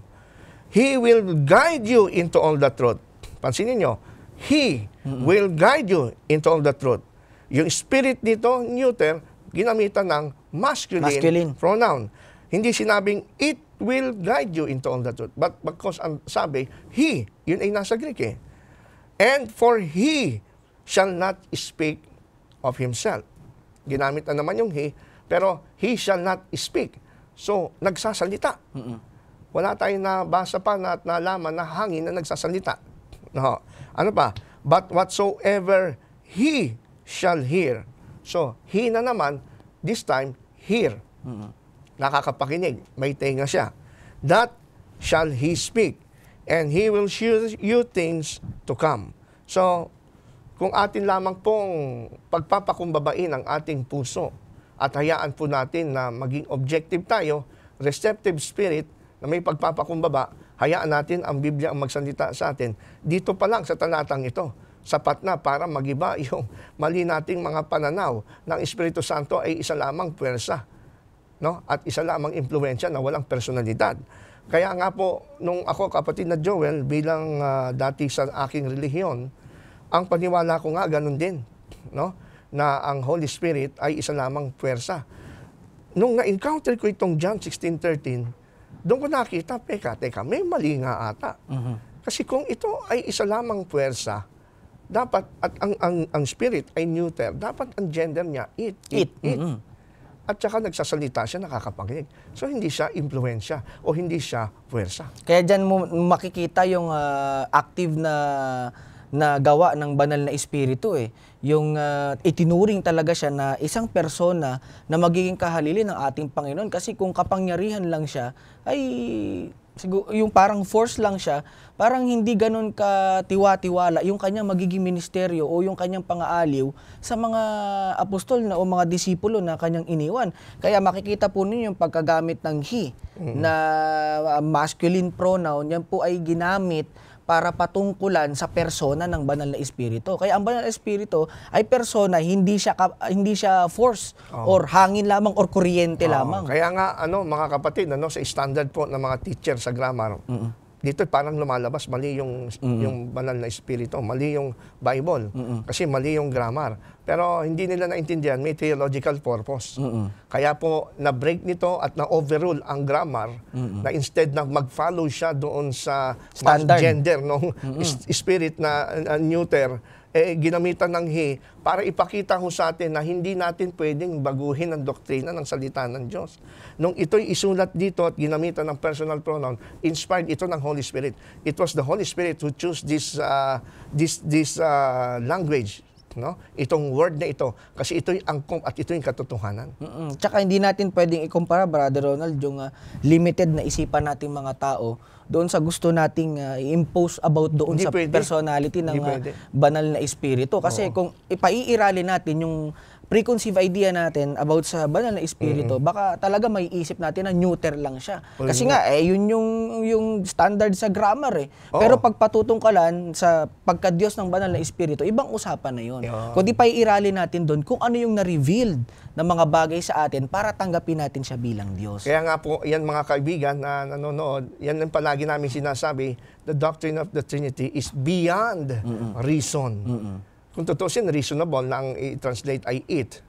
He will guide you into all the truth. Pansinin nyo, He will guide you into all the truth. Yung spirit dito, neuter, ginamitan ng masculine pronoun. Hindi sinabing, it will guide you into all the truth. But because ang sabi, He, yun ay nasa Greek eh. And for He shall not speak of Himself. Ginamit na naman yung He, pero He shall not speak. So, nagsasalita. Wala tayong nabasa pa na at nalaman na hangin na nagsasalita. No. Ano pa? But whatsoever He shall hear. So, He na naman, this time, hear. Nakakapakinig. May tenga siya. That shall He speak. And He will show you things to come. So, kung atin lamang pong pagpapakumbabain ang ating puso at hayaan po natin na maging objective tayo, receptive spirit, na may pagpapakumbaba, hayaan natin ang Biblia ang magsalita sa atin. Dito pa lang sa talatang ito, sapat na para magiba yung mali nating mga pananaw ng Espiritu Santo ay isa lamang puwersa, no? At isa lamang impluwensya na walang personalidad. Kaya nga po, nung ako, kapatid na Joel, bilang dati sa aking relihiyon, ang paniwala ko nga ganun din, no? Na ang Holy Spirit ay isa lamang puwersa. Nung na-encounter ko itong John 16:13, doon ko nakita, teka, may mali nga ata. Kasi kung ito ay isa lamang puwersa, dapat, at ang spirit ay neuter, dapat ang gender niya, it. At saka nagsasalita siya, nakakapakinig. So, hindi siya impluensya o hindi siya puwersa. Kaya dyan mo makikita yung active na gawa ng banal na espiritu eh. Yung itinuring talaga siya na isang persona na magiging kahalili ng ating Panginoon. Kasi kung kapangyarihan lang siya, ay siguro yung parang force lang siya, parang hindi ganun ka-tiwa-tiwala yung kanyang magiging ministeryo o yung kanyang pangaaliw sa mga apostol na o mga disipulo na kanyang iniwan. Kaya makikita po ninyo yung pagkagamit ng he na masculine pronoun, yan po ay ginamit para patungkulan sa persona ng banal na espiritu. Kaya ang banal na espiritu ay persona, hindi siya force or hangin lamang or kuryente lamang. Kaya nga, mga kapatid, sa standard po ng mga teacher sa grammar, dito parang lumalabas, mali yung banal na espiritu, mali yung Bible, kasi mali yung grammar. Pero hindi nila naintindihan, may theological purpose. Kaya po, na-break nito at na-overrule ang grammar, na instead na mag-follow siya doon sa Standard. gender ng spirit na neuter, ginamitan ng he para ipakita ho sa atin na hindi natin pwedeng baguhin ang doktrina ng salita ng Diyos. Nung ito'y isulat dito at ginamitan ng personal pronoun, inspired ito ng Holy Spirit. It was the Holy Spirit who chose this language, itong word na ito, kasi ito'y angkop at ito'y katotohanan. Tsaka hindi natin pwedeng ikumpara, Brother Ronald, yung limited na isipan nating mga tao doon sa gusto nating i-impose about doon Hindi sa pwede. personality ng Hindi pwede. banal na espiritu. Kasi kung ipaiirali natin yung preconceived idea natin about sa banal na espiritu, baka talaga may isip natin na neuter lang siya. Kasi nga, yun yung standard sa grammar eh. Pero pag patutungkalan sa pagka-Diyos ng banal na espiritu, ibang usapan na yun. Kung di paiirali natin doon kung ano yung na-revealed na mga bagay sa atin para tanggapin natin siya bilang Diyos. Kaya nga po, yan mga kaibigan na nanonood, yan ang palagi namin sinasabi, the doctrine of the Trinity is beyond reason. Kung tutusin, reasonable na ang i-translate ay it.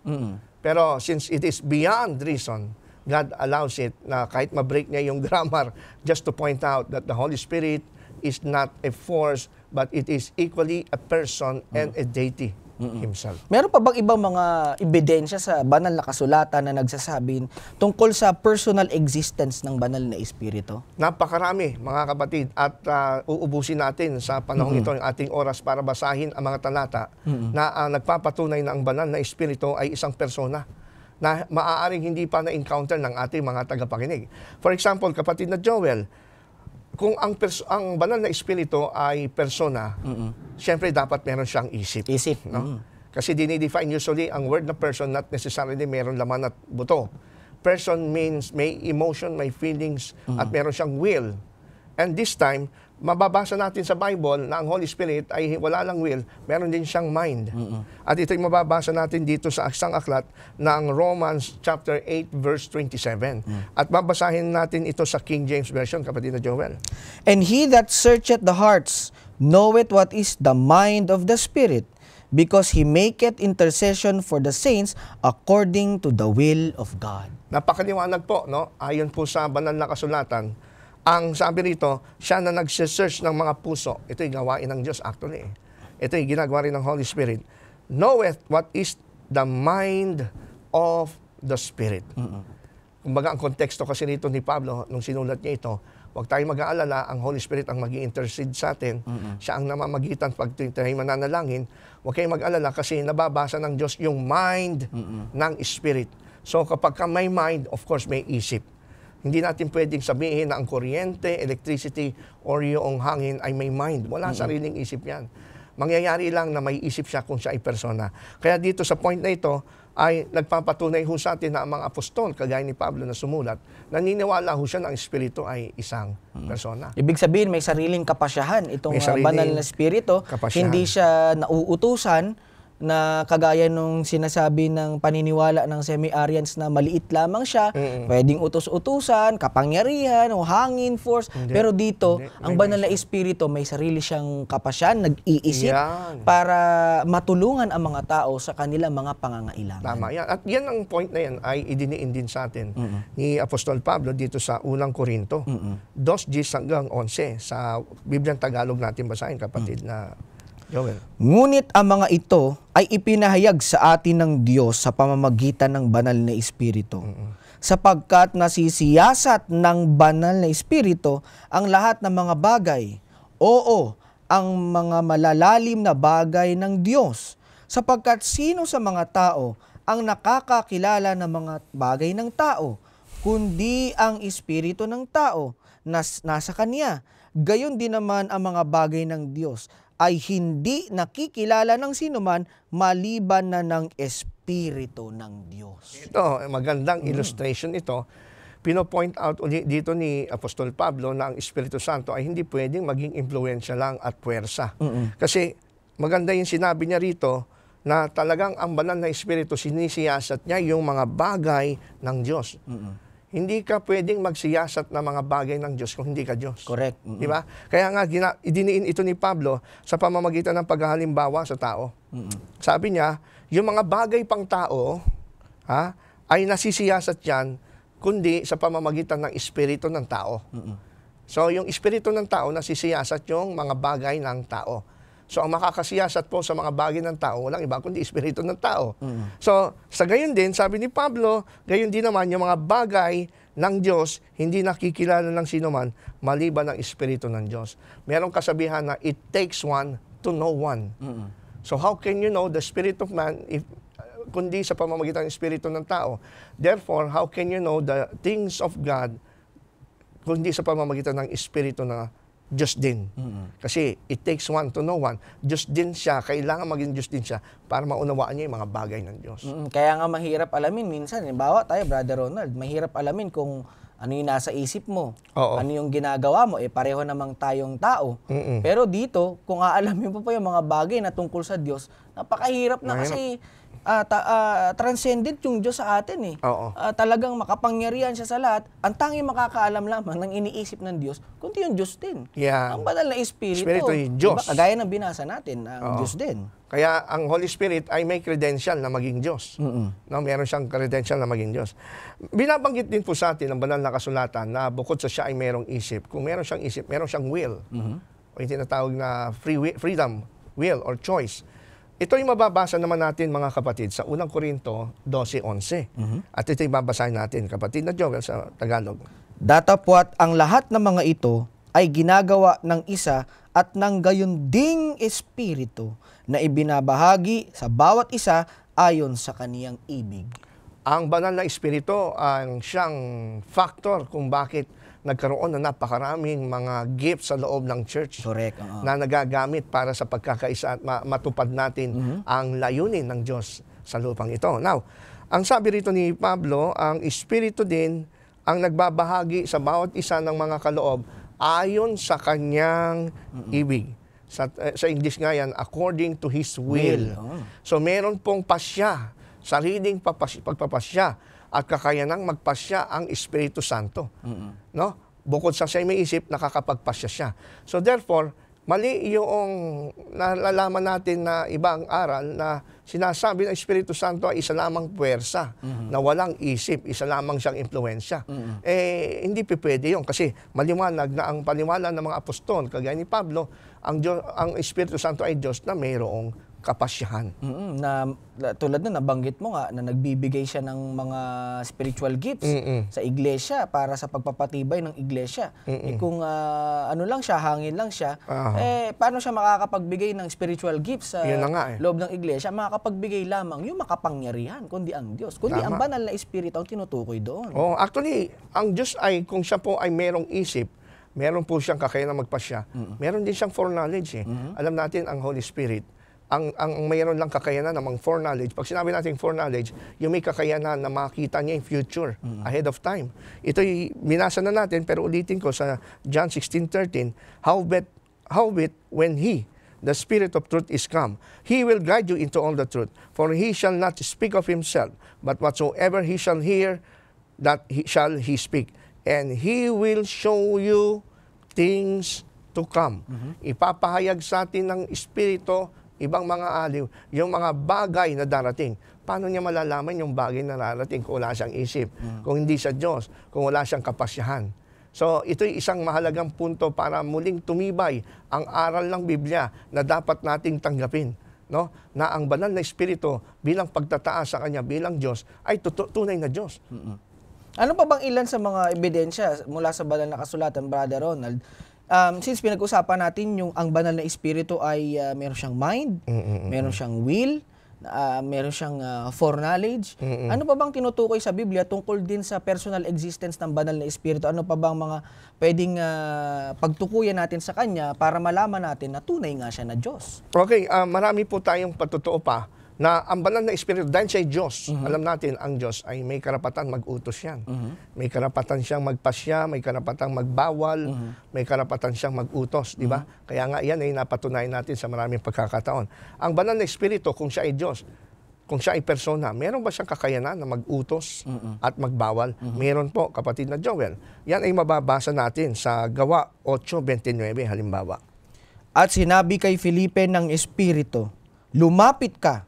Pero since it is beyond reason, God allows it na kahit ma-break niya yung grammar just to point out that the Holy Spirit is not a force, but it is equally a person and a deity himself. Meron pa bang ibang mga ebidensya sa banal na kasulatan na nagsasabi tungkol sa personal existence ng banal na espiritu? Napakarami, mga kapatid, at uubusin natin sa panahon ito yung ating oras para basahin ang mga talata na nagpapatunay na ang banal na espiritu ay isang persona na maaaring hindi pa na-encounter ng ating mga tagapakinig. For example, kapatid na Joel, kung ang banal na espiritu ay persona, siyempre dapat meron siyang isip. Kasi dinidefine usually ang word na person, not necessarily meron laman at buto. Person means may emotion, may feelings, at meron siyang will. And this time, mababasa natin sa Bible na ang Holy Spirit ay wala lang will, meron din siyang mind. At ito'y mababasa natin dito sa isang aklat ng Romans chapter 8 verse 27. At babasahin natin ito sa King James Version, kapatid na Joel. And he that searcheth the hearts knoweth what is the mind of the Spirit, because he maketh intercession for the saints according to the will of God. Napakaliwanag po, ayon po sa banal na kasulatan. Ang sabi rito, siya na nagsisearch ng mga puso. Ito'y gawain ng Diyos actually. Ito'y ginagawa rin ng Holy Spirit. Knoweth what is the mind of the Spirit. Kumbaga, ang konteksto kasi rito ni Pablo, nung sinulat niya ito, huwag tayong mag-aalala, ang Holy Spirit ang mag-i-intercede sa atin. Siya ang namamagitan pag tayo mananalangin. Huwag kayong mag-alala kasi nababasa ng Diyos yung mind ng Spirit. So kapag may mind, of course may isip. Hindi natin pwedeng sabihin na ang kuryente, electricity, or yung hangin ay may mind. Wala sariling isip yan. Mangyayari lang na may isip siya kung siya ay persona. Kaya dito sa point na ito, ay nagpapatunay ho sa atin na ang mga apostol, kagaya ni Pablo na sumulat, naniniwala ho siya na ang espiritu ay isang persona. Ibig sabihin, may sariling kapasyahan itong banal na espiritu. Hindi siya nauutusan na kagaya nung sinasabi ng paniniwala ng semi-Arians na maliit lamang siya, pwedeng utos-utusan, kapangyarihan, o hangin, force. Pero dito, ang banal na espiritu may sarili siyang kapasyahan, nag-iisip para matulungan ang mga tao sa kanilang mga pangangailangan. Tama yan. At yan ang point na yan ay idiniin din sa atin ni Apostol Pablo dito sa unang Korinto. 2:10 hanggang 11 sa Bibliang Tagalog natin basahin, kapatid na Joel. Ngunit ang mga ito ay ipinahayag sa atin ng Diyos sa pamamagitan ng banal na espiritu. Sapagkat nasisiyasat ng banal na espiritu ang lahat ng mga bagay. Oo, ang mga malalalim na bagay ng Diyos. Sapagkat sino sa mga tao ang nakakakilala ng mga bagay ng tao, kundi ang espiritu ng tao nasa Kanya. Gayon din naman ang mga bagay ng Diyos ay hindi nakikilala ng sinuman maliban na ng Espiritu ng Diyos. Ito, magandang illustration ito. Pino-point out ulit dito ni Apostol Pablo na ang Espiritu Santo ay hindi pwedeng maging impluensya lang at puwersa. Kasi maganda yung sinabi niya rito na talagang ang banal na Espiritu sinisiyasat niya yung mga bagay ng Diyos. Hindi ka pwedeng magsiyasat ng mga bagay ng Diyos kung hindi ka Diyos. Correct. Di ba? Kaya nga, idiniin ito ni Pablo sa pamamagitan ng paghahalimbawa sa tao. Sabi niya, yung mga bagay pang tao ay nasisiyasat yan kundi sa pamamagitan ng espiritu ng tao. So, yung espiritu ng tao, nasisiyasat yung mga bagay ng tao. So, ang makakasiyasat po sa mga bagay ng tao, walang iba kundi espiritu ng tao. So, sa gayon din, sabi ni Pablo, gayon din naman yung mga bagay ng Diyos, hindi nakikilala ng sino man, maliban ng espiritu ng Diyos. Merong kasabihan na, it takes one to know one. So, how can you know the spirit of man if kundi sa pamamagitan ng espiritu ng tao? Therefore, how can you know the things of God kundi sa pamamagitan ng espiritu na Diyos din? Kasi it takes one to know one. Diyos din siya, kailangan maging Diyos din siya para maunawaan niya yung mga bagay ng Diyos. Kaya nga mahirap alamin minsan. Halimbawa tayo, Brother Ronald, mahirap alamin kung ano yung nasa isip mo, ano yung ginagawa mo, pareho namang tayong tao. Pero dito, kung aalamin mo pa yung mga bagay na tungkol sa Diyos, napakahirap na kasi transcendent yung Diyos sa atin eh. Talagang makapangyarihan siya sa lahat. Ang tanging makakaalam lamang ng iniisip ng Diyos, kundi yung Diyos din. Yeah. Ang banal na Espiritu. Espiritu yung Diyos. Diba? Kagaya ng binasa natin, ang Diyos din. Kaya ang Holy Spirit ay may credential na maging Diyos. No, meron siyang credential na maging Diyos. Binabanggit din po sa atin ang banal na kasulatan na bukod sa siya ay merong isip. Kung meron siyang isip, meron siyang will. O yung tinatawag na freedom, will, or choice. Ito yung mababasa naman natin, mga kapatid, sa 1 Corinto 12:11. At ito yung babasahin natin, kapatid na Joel, sa Tagalog. Datapwat ang lahat ng mga ito ay ginagawa ng isa at ng gayon ding Espiritu na ibinabahagi sa bawat isa ayon sa kaniyang ibig. Ang banal na Espiritu ang siyang factor kung bakit nagkaroon na napakaraming mga gifts sa loob ng church. Correct. Na nagagamit para sa pagkakaisa at matupad natin ang layunin ng Diyos sa lupang ito. Now, ang sabi rito ni Pablo, ang Espiritu din ang nagbabahagi sa bawat isa ng mga kaloob ayon sa kanyang ibig. Sa English nga yan, according to His will. So meron pong pasya, sariling pagpapasya at kakayanang magpasya ang Espiritu Santo. No? Bukod sa siya may isip, nakakapagpasya siya. So therefore, mali yung nalalaman natin na ibang aral na sinasabi ng Espiritu Santo ay isa lamang puwersa, na walang isip, isa lamang siyang impluensya. Hindi pwede yun kasi maliwanag na ang paniwala ng mga apostol, kagaya ni Pablo, ang Espiritu Santo ay Diyos na mayroong kapasyahan. Na tulad na nabanggit mo nga na nagbibigay siya ng mga spiritual gifts sa iglesia para sa pagpapatibay ng iglesia. Kung ano lang siya, hangin lang siya, paano siya makakapagbigay ng spiritual gifts sa loob ng iglesia? Makakapagbigay lamang yung makapangyarihan, kundi ang Diyos. Kundi ang banal na Espiritu ang tinutukoy doon. Actually, ang Diyos ay, kung siya po ay merong isip, meron po siyang kakayanang magpasya, meron din siyang foreknowledge. Alam natin ang Holy Spirit, ang mayroon lang kakayanan namang foreknowledge. Pag sinabi natin foreknowledge, yung may kakayanan na makita niya yung future ahead of time. Ito'y binasa na natin, pero ulitin ko sa John 16:13, Howbeit, when He, the Spirit of truth is come, He will guide you into all the truth. For He shall not speak of Himself, but whatsoever He shall hear, that shall He speak. And He will show you things to come. Ipapahayag sa atin ng Espiritu, ibang mga aliw, yung mga bagay na darating. Paano niya malalaman yung bagay na darating kung wala siyang isip, kung hindi siya Diyos, kung wala siyang kapasyahan? So, ito'y isang mahalagang punto para muling tumibay ang aral ng Biblia na dapat nating tanggapin. No? Na ang banal na Espiritu bilang pagtataas sa Kanya bilang Diyos ay tunay na Diyos. Ano pa bang ilan sa mga ebidensya mula sa banal na kasulatan, Brother Ronald? Since pinag-usapan natin yung ang banal na Espiritu ay meron siyang mind, meron siyang will, meron siyang foreknowledge. Ano pa bang tinutukoy sa Biblia tungkol din sa personal existence ng banal na espiritu? Ano pa bang mga pwedeng pagtukuyan natin sa kanya para malaman natin na tunay nga siya na Diyos? Okay, marami po tayong patutuo pa na ang banal na espiritu, dahil siya ay Diyos, alam natin, ang Diyos ay may karapatan mag-utos yan. May karapatan siyang magpasya, may karapatang magbawal, may karapatan siyang mag-utos, di ba? Kaya nga yan ay napatunayan natin sa maraming pagkakataon. Ang banal na espiritu, kung siya ay Diyos, kung siya ay persona, meron ba siyang kakayanan na mag-utos at magbawal? Meron po, kapatid na Joel. Yan ay mababasa natin sa Gawa 8:29, halimbawa. At sinabi kay Felipe ng Espiritu, lumapit ka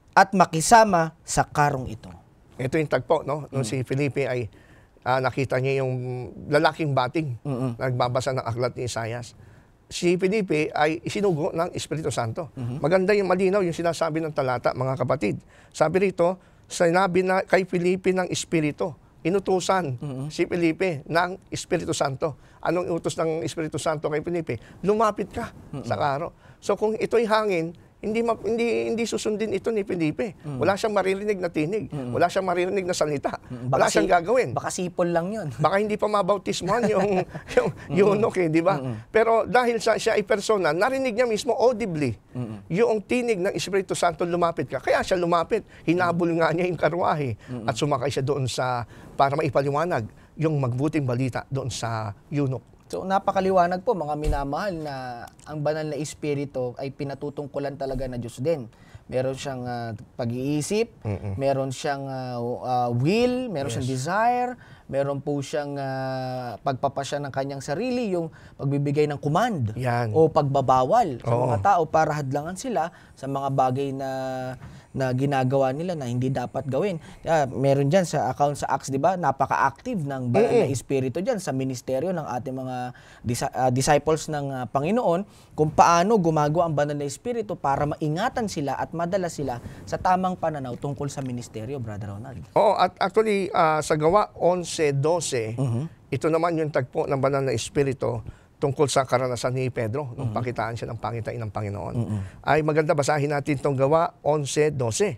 at makisama sa karong ito. Ito yung tagpo, no? Nung si Felipe ay nakita niya yung lalaking bating nagbabasa ng aklat ni Isaias. Si Felipe ay isinugo ng Espiritu Santo. Maganda yung malinaw yung sinasabi ng talata, mga kapatid. Sabi rito, sinabi na kay Felipe ng Espiritu, inutusan si Felipe ng Espiritu Santo. Anong utos ng Espiritu Santo kay Felipe? Lumapit ka sa karo. So kung ito'y hangin, hindi susundin ito ni Felipe. Wala siyang maririnig na tinig. Wala siyang maririnig na salita. Wala siyang gagawin. Baka sipol lang yun. Baka hindi pa mabautismohan yung eunuch, di ba? Pero dahil siya ay persona, narinig niya mismo audibly yung tinig ng Espiritu Santo, lumapit ka. Kaya siya lumapit. Hinabol nga niya yung karwahe at sumakay siya doon para maipaliwanag yung magbuting balita doon sa eunuch. So napakaliwanag po mga minamahal na ang banal na espiritu ay pinatutungkulan talaga na Diyos din. Meron siyang pag-iisip, meron siyang will, meron siyang desire, meron po siyang pagpapasya ng kanyang sarili, yung pagbibigay ng command o pagbabawal sa mga tao para hadlangan sila sa mga bagay na ginagawa nila na hindi dapat gawin. Meron dyan sa account sa Acts, di ba? Napaka-active ng banal na espiritu dyan sa ministeryo ng ating mga disciples ng Panginoon kung paano gumagawa ang banal na espiritu para maingatan sila at madala sila sa tamang pananaw tungkol sa ministeryo, Brother Ronald. At actually, sa Gawa 11:12, ito naman yung tagpo ng banal na espiritu tungkol sa karanasan ni Pedro nung pakitaan siya ng pangitain ng Panginoon. Ay maganda, basahin natin itong Gawa 11:12.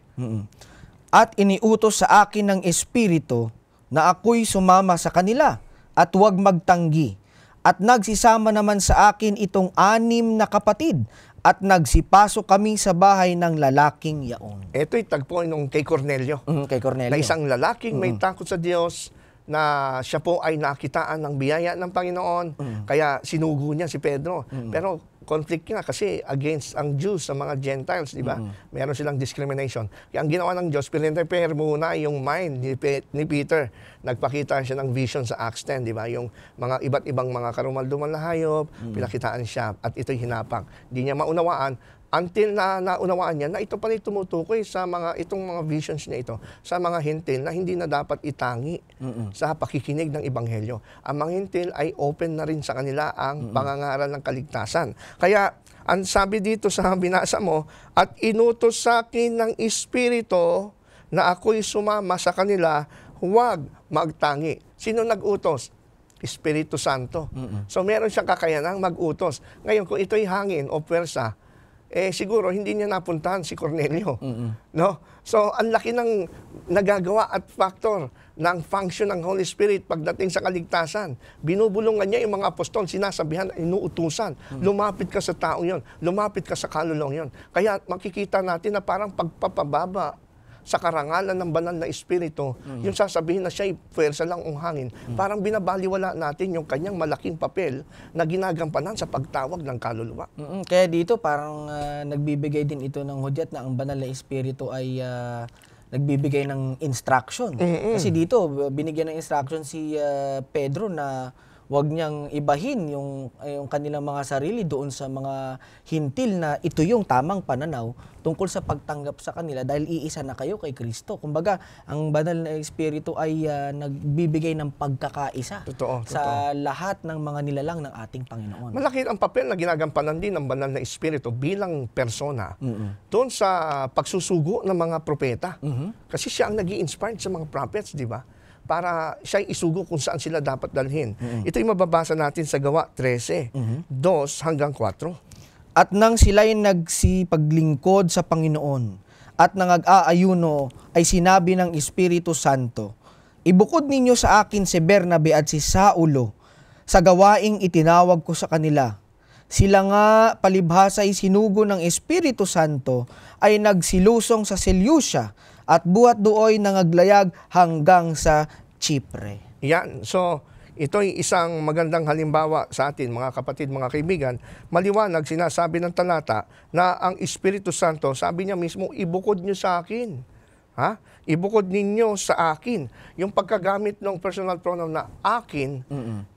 At iniutos sa akin ng Espiritu na ako'y sumama sa kanila at huwag magtanggi. At nagsisama naman sa akin itong 6 na kapatid at nagsipasok kami sa bahay ng lalaking yaon. Ito'y tagpo nung kay Cornelio. Kay Cornelio. Na isang lalaking may takot sa Diyos, na siya po ay nakitaan ng biyaya ng Panginoon, kaya sinugo niya si Pedro. Pero conflict nga kasi against ang Jews sa mga Gentiles, di ba? Meron silang discrimination. Kaya ang ginawa ng Diyos, pinrepare muna yung mind ni Peter. Nagpakita siya ng vision sa Acts 10, di ba? Yung mga iba't ibang mga karumal-dumal na hayop, pinakitaan siya at ito'y hinapak. Hindi niya maunawaan until na naunawaan niya na ito pala tumutukoy sa itong mga visions niya ito sa mga hintil na hindi na dapat itangi sa pakikinig ng Ebanghelyo. Ang mga hintil ay open na rin sa kanila ang pangangaral ng kaligtasan. Kaya, ang sabi dito sa binasa mo, at inutos sa akin ng Espiritu na ako'y sumama sa kanila, huwag magtangi. Sino nag-utos? Espiritu Santo. So, meron siyang kakayanang mag-utos. Ngayon, kung ito'y hangin o pwersa, siguro hindi niya napuntahan si Cornelio. No? So, ang laki ng nagagawa at factor ng function ng Holy Spirit pagdating sa kaligtasan. Binubulungan niya yung mga apostol, sinasabihan, inuutusan. Lumapit ka sa tao yon, lumapit ka sa kalulong yon. Kaya makikita natin na parang pagpapababa sa karangalan ng banal na espiritu, yung sasabihin na siya'y puwersa lang o hangin, parang binabaliwala natin yung kanyang malaking papel na ginagampanan sa pagtawag ng kaluluwa. Kaya dito parang nagbibigay din ito ng hudyat na ang banal na espiritu ay nagbibigay ng instruction. Kasi dito binigyan ng instruction si Pedro na wag niyang ibahin yung kanilang mga sarili doon sa mga hintil na ito yung tamang pananaw tungkol sa pagtanggap sa kanila dahil iisa na kayo kay Kristo. Kumbaga, ang banal na espiritu ay nagbibigay ng pagkakaisa sa lahat ng mga nilalang ng ating Panginoon. Malaki ang papel na ginagampanan din ng banal na espiritu bilang persona doon sa pagsusugo ng mga propeta. Kasi siya ang nag-i-inspired sa mga prophets, di ba? Para siya isugo kung saan sila dapat dalhin. Ito'y mababasa natin sa Gawa 13, 2 hanggang 4. At nang sila'y nagsipaglingkod sa Panginoon at nangag-aayuno ay sinabi ng Espiritu Santo, ibukod ninyo sa akin si Bernabe at si Saulo sa gawaing itinawag ko sa kanila. Sila nga palibhasa ay sinugo ng Espiritu Santo ay nagsilusong sa Seleucia at buhat dooy nangaglayag hanggang sa Chipre. Yan. So, ito'y isang magandang halimbawa sa atin, mga kapatid, mga kaibigan. Maliwanag, sinasabi ng talata na ang Espiritu Santo, sabi niya mismo, ibukod niyo sa akin. Ha? Ibukod ninyo sa akin. Yung pagkagamit ng personal pronoun na akin,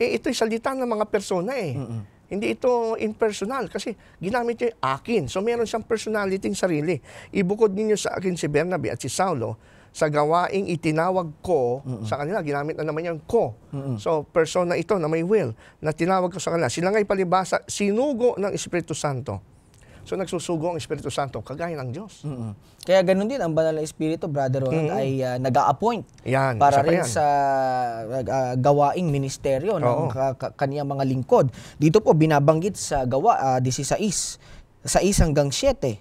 ito'y salita ng mga persona eh. Hindi ito impersonal kasi ginamit niya yung akin. So meron siyang personality ng sarili. Ibukod ninyo sa akin si Bernabe at si Saulo sa gawaing itinawag ko sa kanila. Ginamit na naman yung ko. So persona ito na may will na tinawag ko sa kanila. Sila nga'y palibhasa, sinugo ng Espiritu Santo. So nagsusugo ang Espiritu Santo kagaya ng Diyos. Kaya ganun din ang banal na Espiritu, Brother Ronald, ay nag-a-appoint Yan, para isa pa rin yan. sa gawaing ministeryo ng kaniyang mga lingkod. Dito po binabanggit sa gawa 16, 6 hanggang 7.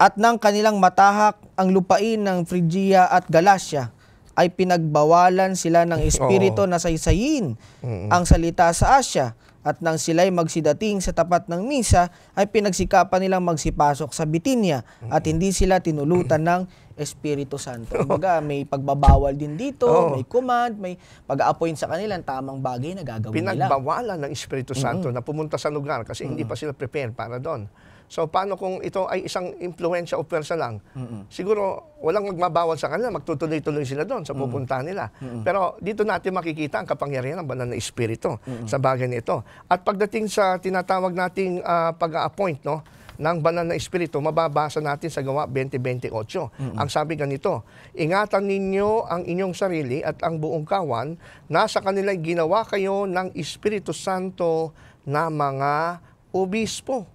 At nang kanilang matahak ang lupain ng Phrygia at Galatia, ay pinagbawalan sila ng Espiritu na saysayin ang salita sa Asya. At nang sila'y magsidating sa tapat ng misa, ay pinagsikapan nilang magsipasok sa Bitinia at hindi sila tinulutan ng Espiritu Santo. Kumbaga, may pagbabawal din dito, may command, may pag-a-appoint sa kanila ang tamang bagay na gagawin nila. Pinagbawalan ng Espiritu Santo na pumunta sa lugar kasi hindi pa sila prepared para doon. So, paano kung ito ay isang impluensya o pwersa lang? Siguro, walang magbabawal sa kanila, magtutuloy-tuloy sila doon sa pupuntahan nila. Pero dito natin makikita ang kapangyarihan ng banal na Espiritu sa bagay nito. At pagdating sa tinatawag nating pag-a-appoint ng banal na Espiritu, mababasa natin sa Gawa 20:28. Ang sabi ganito, ingatan ninyo ang inyong sarili at ang buong kawan na sa kanila'y ginawa kayo ng Espiritu Santo na mga obispo,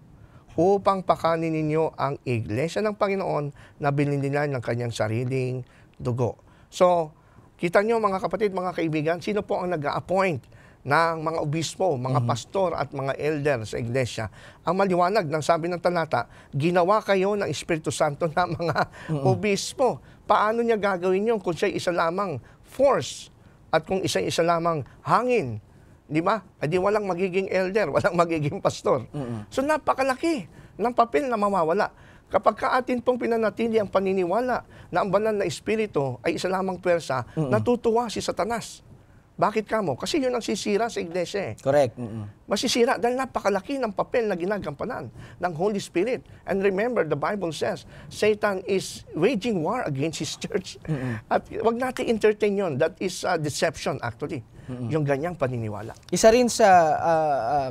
upang pakanin ninyo ang iglesia ng Panginoon na binilinan ng kanyang sariling dugo. So, kita nyo mga kapatid, mga kaibigan, sino po ang nag-a-appoint ng mga obispo, mga pastor at mga elder sa iglesia? Ang maliwanag ng sabi ng talata, ginawa kayo ng Espiritu Santo na mga obispo. Paano niya gagawin yun kung siya isa lamang force at kung isa lamang hangin? Di ba? Di walang magiging elder, walang magiging pastor. So napakalaki ng papel na mawawala. Kapag ka atin pong pinanatili ang paniniwala na ang banal na Espiritu ay isa lamang pwersa, natutuwa si Satanas. Bakit kamo? Kasi yun ang sisira sa iglesia eh. Correct. Masisira dahil napakalaki ng papel na ginagampanan ng Holy Spirit. And remember, the Bible says, Satan is waging war against his church. At wag natin entertain yun. That is deception actually. Yung ganyang paniniwala. Isa rin sa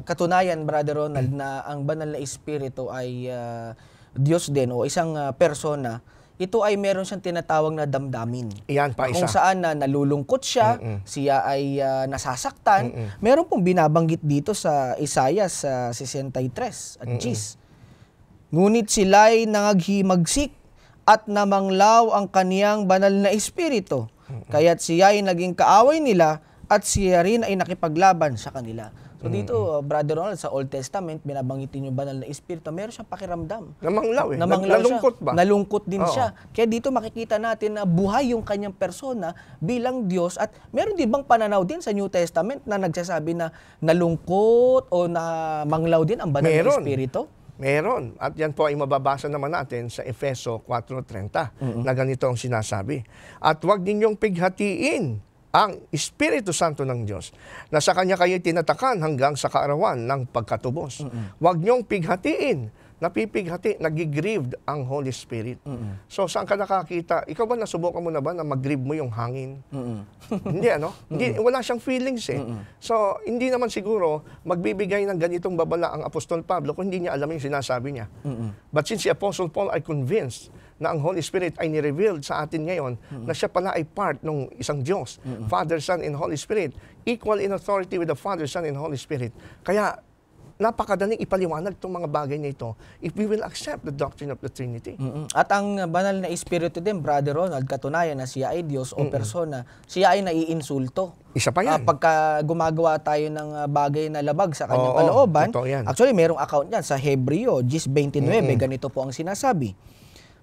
katunayan, Brother Ronald, na ang banal na Espiritu ay Diyos din o isang persona. Ito ay meron siyang tinatawag na damdamin. Iyan pa isa. Kung saan na nalulungkot siya, siya ay nasasaktan. Meron pong binabanggit dito sa Isaiah sa 63 at 10. Ngunit sila'y nangaghimagsik at namanglaw ang kaniyang banal na Espiritu. Kaya't siya ay naging kaaway nila at siya rin ay nakipaglaban sa kanila. So dito, Brother Ronald, sa Old Testament, binabanggitin yung banal na Espiritu, meron siyang pakiramdam. Namanglaw eh. Nalungkot ba? Nalungkot din siya. Kaya dito makikita natin na buhay yung kanyang persona bilang Diyos at meron din bang pananaw din sa New Testament na nagsasabi na nalungkot o na manglaw din ang banal na Espiritu? Meron. At yan po ay mababasa naman natin sa Efeso 4:30 na ganito ang sinasabi. At huwag ninyong pighatiin ang Espiritu Santo ng Diyos na sa Kanya kayo tinatakan hanggang sa kaarawan ng pagkatubos. Huwag niyong pighatiin. Napipighati, nagigrieved ang Holy Spirit. So, saan ka nakakita? Ikaw ba nasubukan mo na ba na mag-grieve mo yung hangin? Hindi, ano? Hindi, wala siyang feelings eh. So, hindi naman siguro magbibigay ng ganitong babala ang Apostol Pablo kung hindi niya alam yung sinasabi niya. But since the Apostle Paul ay convinced na ang Holy Spirit ay ni-revealed sa atin ngayon na siya pala ay part ng isang Diyos, Father, Son, and Holy Spirit, equal in authority with the Father, Son, and Holy Spirit. Kaya, napakadaling ipaliwanag itong mga bagay na ito if we will accept the doctrine of the Trinity. At ang banal na Espiritu din, Brother Ronald, katunayan na siya ay Diyos o persona, siya ay naiinsulto. Isa pa yan. Pagka gumagawa tayo ng bagay na labag sa kanyang kalooban, actually merong account yan sa Hebreo 10:29, ganito po ang sinasabi.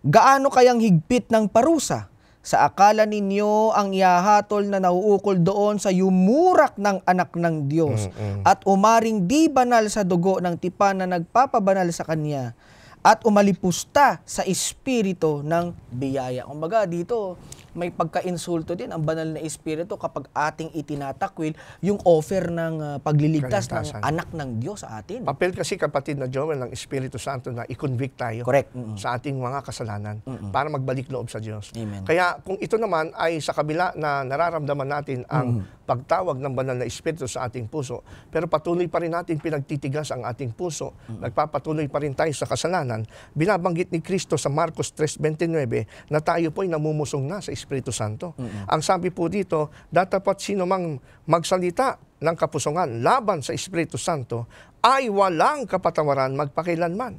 Gaano kayang higpit ng parusa? Sa akala ninyo ang ihahatol na nauukol doon sa yumurak ng anak ng Diyos at umaring di banal sa dugo ng tipan na nagpapabanal sa Kanya at umalipusta sa espiritu ng biyaya. Kumbaga dito, may pagka-insulto din ang banal na espiritu kapag ating itinatakwil yung offer ng pagliligtas ng Kaligtasan. anak ng Diyos sa atin. Papel kasi, kapatid na Joel, ng Espiritu Santo na i-convict tayo Correct. sa ating mga kasalanan para magbalik loob sa Diyos. Amen. Kaya kung ito naman ay sa kabila na nararamdaman natin ang pagtawag ng banal na Espiritu sa ating puso, pero patuloy pa rin natin pinagtitigas ang ating puso, nagpapatuloy pa rin tayo sa kasalanan, binabanggit ni Kristo sa Marcos 3:29 na tayo po'y namumusong na sa Espiritu Santo. Ang sabi po dito, datapat sino mang magsalita ng kapusungan laban sa Espiritu Santo ay walang kapatawaran magpakilanman.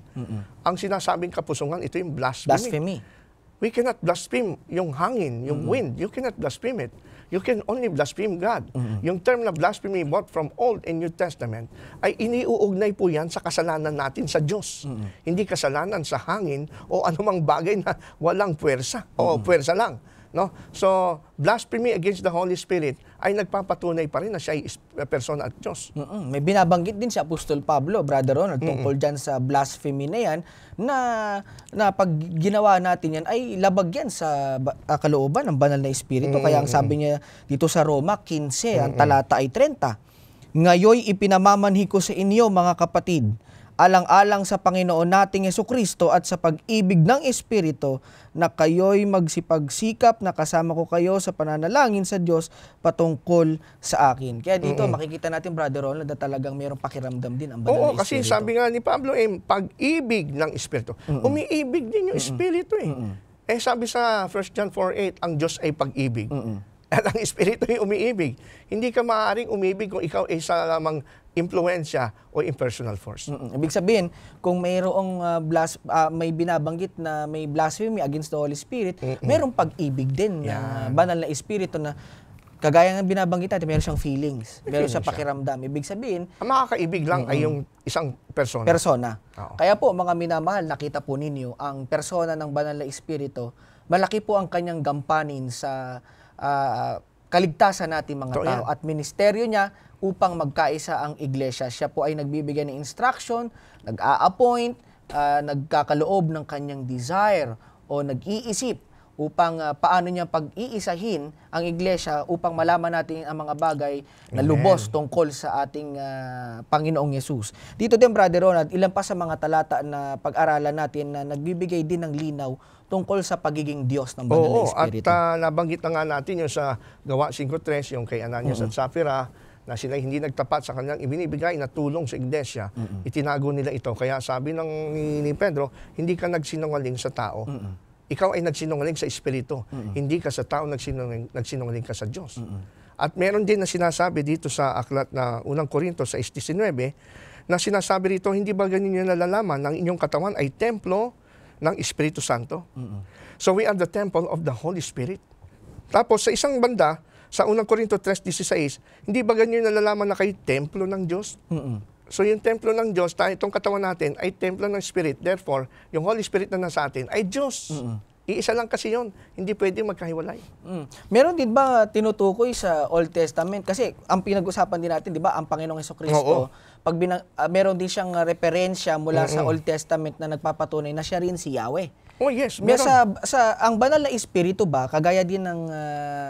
Ang sinasabing kapusungan, ito yung blasphemy. Blasphemy. We cannot blaspheme yung hangin, yung wind. You cannot blaspheme it. You can only blaspheme God. Yung term na blasphemy, both from Old and New Testament, ay iniuugnay po yan sa kasalanan natin sa Diyos. Hindi kasalanan sa hangin o anumang bagay na walang puwersa o puwersa lang. No? So, blasphemy against the Holy Spirit ay nagpapatunay pa rin na siya ay persona at Diyos. May binabanggit din si Apostol Pablo, Brother Ronald, tungkol dyan sa blasphemy na yan, na pag ginawa natin yan, ay labag yan sa kalooban ng banal na espiritu. Kaya ang sabi niya dito sa Roma 15, ang talata ay 30. Ngayoy ipinamamanhi ko sa inyo, mga kapatid, alang-alang sa Panginoon nating Jesucristo at sa pag-ibig ng Espiritu, na kayo'y magsipagsikap na kasama ko kayo sa pananalangin sa Diyos patungkol sa akin. Kaya dito makikita natin, Brother Ronald, na talagang mayroong pakiramdam din ang banal na Kasi Espiritu. sabi nga ni Pablo, pag-ibig ng Espiritu. Umiibig din yung Espiritu sabi sa 1 John 4:8, ang Diyos ay pag-ibig. At ang Espiritu ay umiibig. Hindi ka maaaring umibig kung ikaw ay isa lamang impluensya o impersonal force. Ibig sabihin, kung mayroong may binabanggit na may blasphemy against the Holy Spirit, mayroong pag-ibig din na banal na espiritu na kagaya ng binabanggit natin, mayroon siyang feelings, mayroon siyang pakiramdam. Ibig sabihin, Ang makakaibig lang ay yung isang persona. persona. Oo. Kaya po, mga minamahal, nakita po ninyo, ang persona ng banal na espiritu, malaki po ang kanyang gampanin sa kaligtasan natin mga Totoo tao. yan. At ministeryo niya upang magkaisa ang iglesia. Siya po ay nagbibigay ng instruction, nag-a-appoint, nagkakaloob ng kanyang desire o nag-iisip upang paano niya pag-iisahin ang iglesia upang malaman natin ang mga bagay na lubos tungkol sa ating Panginoong Yesus. Dito din, Brother Ronald, ilan pa sa mga talata na pag-aralan natin na nagbibigay din ng linaw tungkol sa pagiging Diyos ng banal na Espiritu. At nabanggit na nga natin yung sa Gawa 5:3, yung kay Ananias at Sapphira, na sila hindi nagtapat sa kanilang ibinibigay na tulong sa iglesia, itinago nila ito. Kaya sabi ni Pedro, hindi ka nagsinungaling sa tao. Ikaw ay nagsinungaling sa Espiritu. Hindi ka sa tao, nagsinungaling ka sa Diyos. At meron din na sinasabi dito sa aklat na unang Korinto sa 6:19, na sinasabi rito, hindi ba ganyan nyo nalalaman ng inyong katawan ay templo ng Espiritu Santo? So we are the temple of the Holy Spirit. Tapos sa isang banda, sa unang Korinto 3:16, hindi ba ganyan nalalaman na kayo templo ng Diyos? So yung templo ng Diyos, itong katawan natin ay templo ng Spirit. Therefore, yung Holy Spirit na nasa atin ay Diyos. Iisa lang kasi yun. Hindi pwede magkahiwalay. Meron din ba tinutukoy sa Old Testament? Kasi ang pinag-usapan din natin, di ba, ang Panginoong Jesucristo, pag meron din siyang referensya mula sa Old Testament na nagpapatunay na siya rin si Yahweh. Oh yes, May meron. ang banal na espiritu ba, kagaya din ng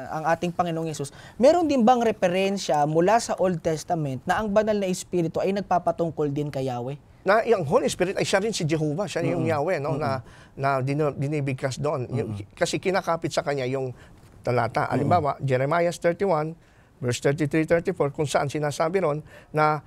ang ating Panginoong Yesus, meron din bang referensya mula sa Old Testament na ang banal na espiritu ay nagpapatungkol din kay Yahweh? Na yung Holy Spirit ay siya rin si Jehovah, siya yung Yahweh, no, na dinibigkas doon. Kasi kinakapit sa kanya yung talata. Halimbawa, Jeremiah 31, verse 33-34, kung saan sinasabi ron na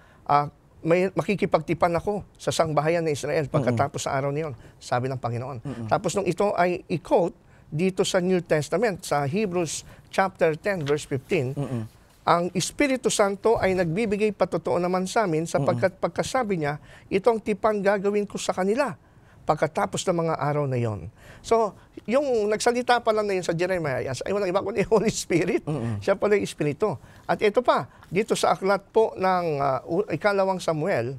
may makikipagtipan ako sa sangbahayan ng Israel pagkatapos sa araw niyon, sabi ng Panginoon. Tapos nung ito ay i-quote dito sa New Testament, sa Hebrews chapter 10, verse 15, ang Espiritu Santo ay nagbibigay patotoo naman sa amin sapagkat pagkasabi niya, itong tipang gagawin ko sa kanila pagkatapos ng mga araw na yon. So, yung nagsalita pa lang na yun sa Jeremiah, ay walang iba kundi Holy Spirit. Siya pala yung Espiritu. At ito pa, dito sa aklat po ng ikalawang Samuel,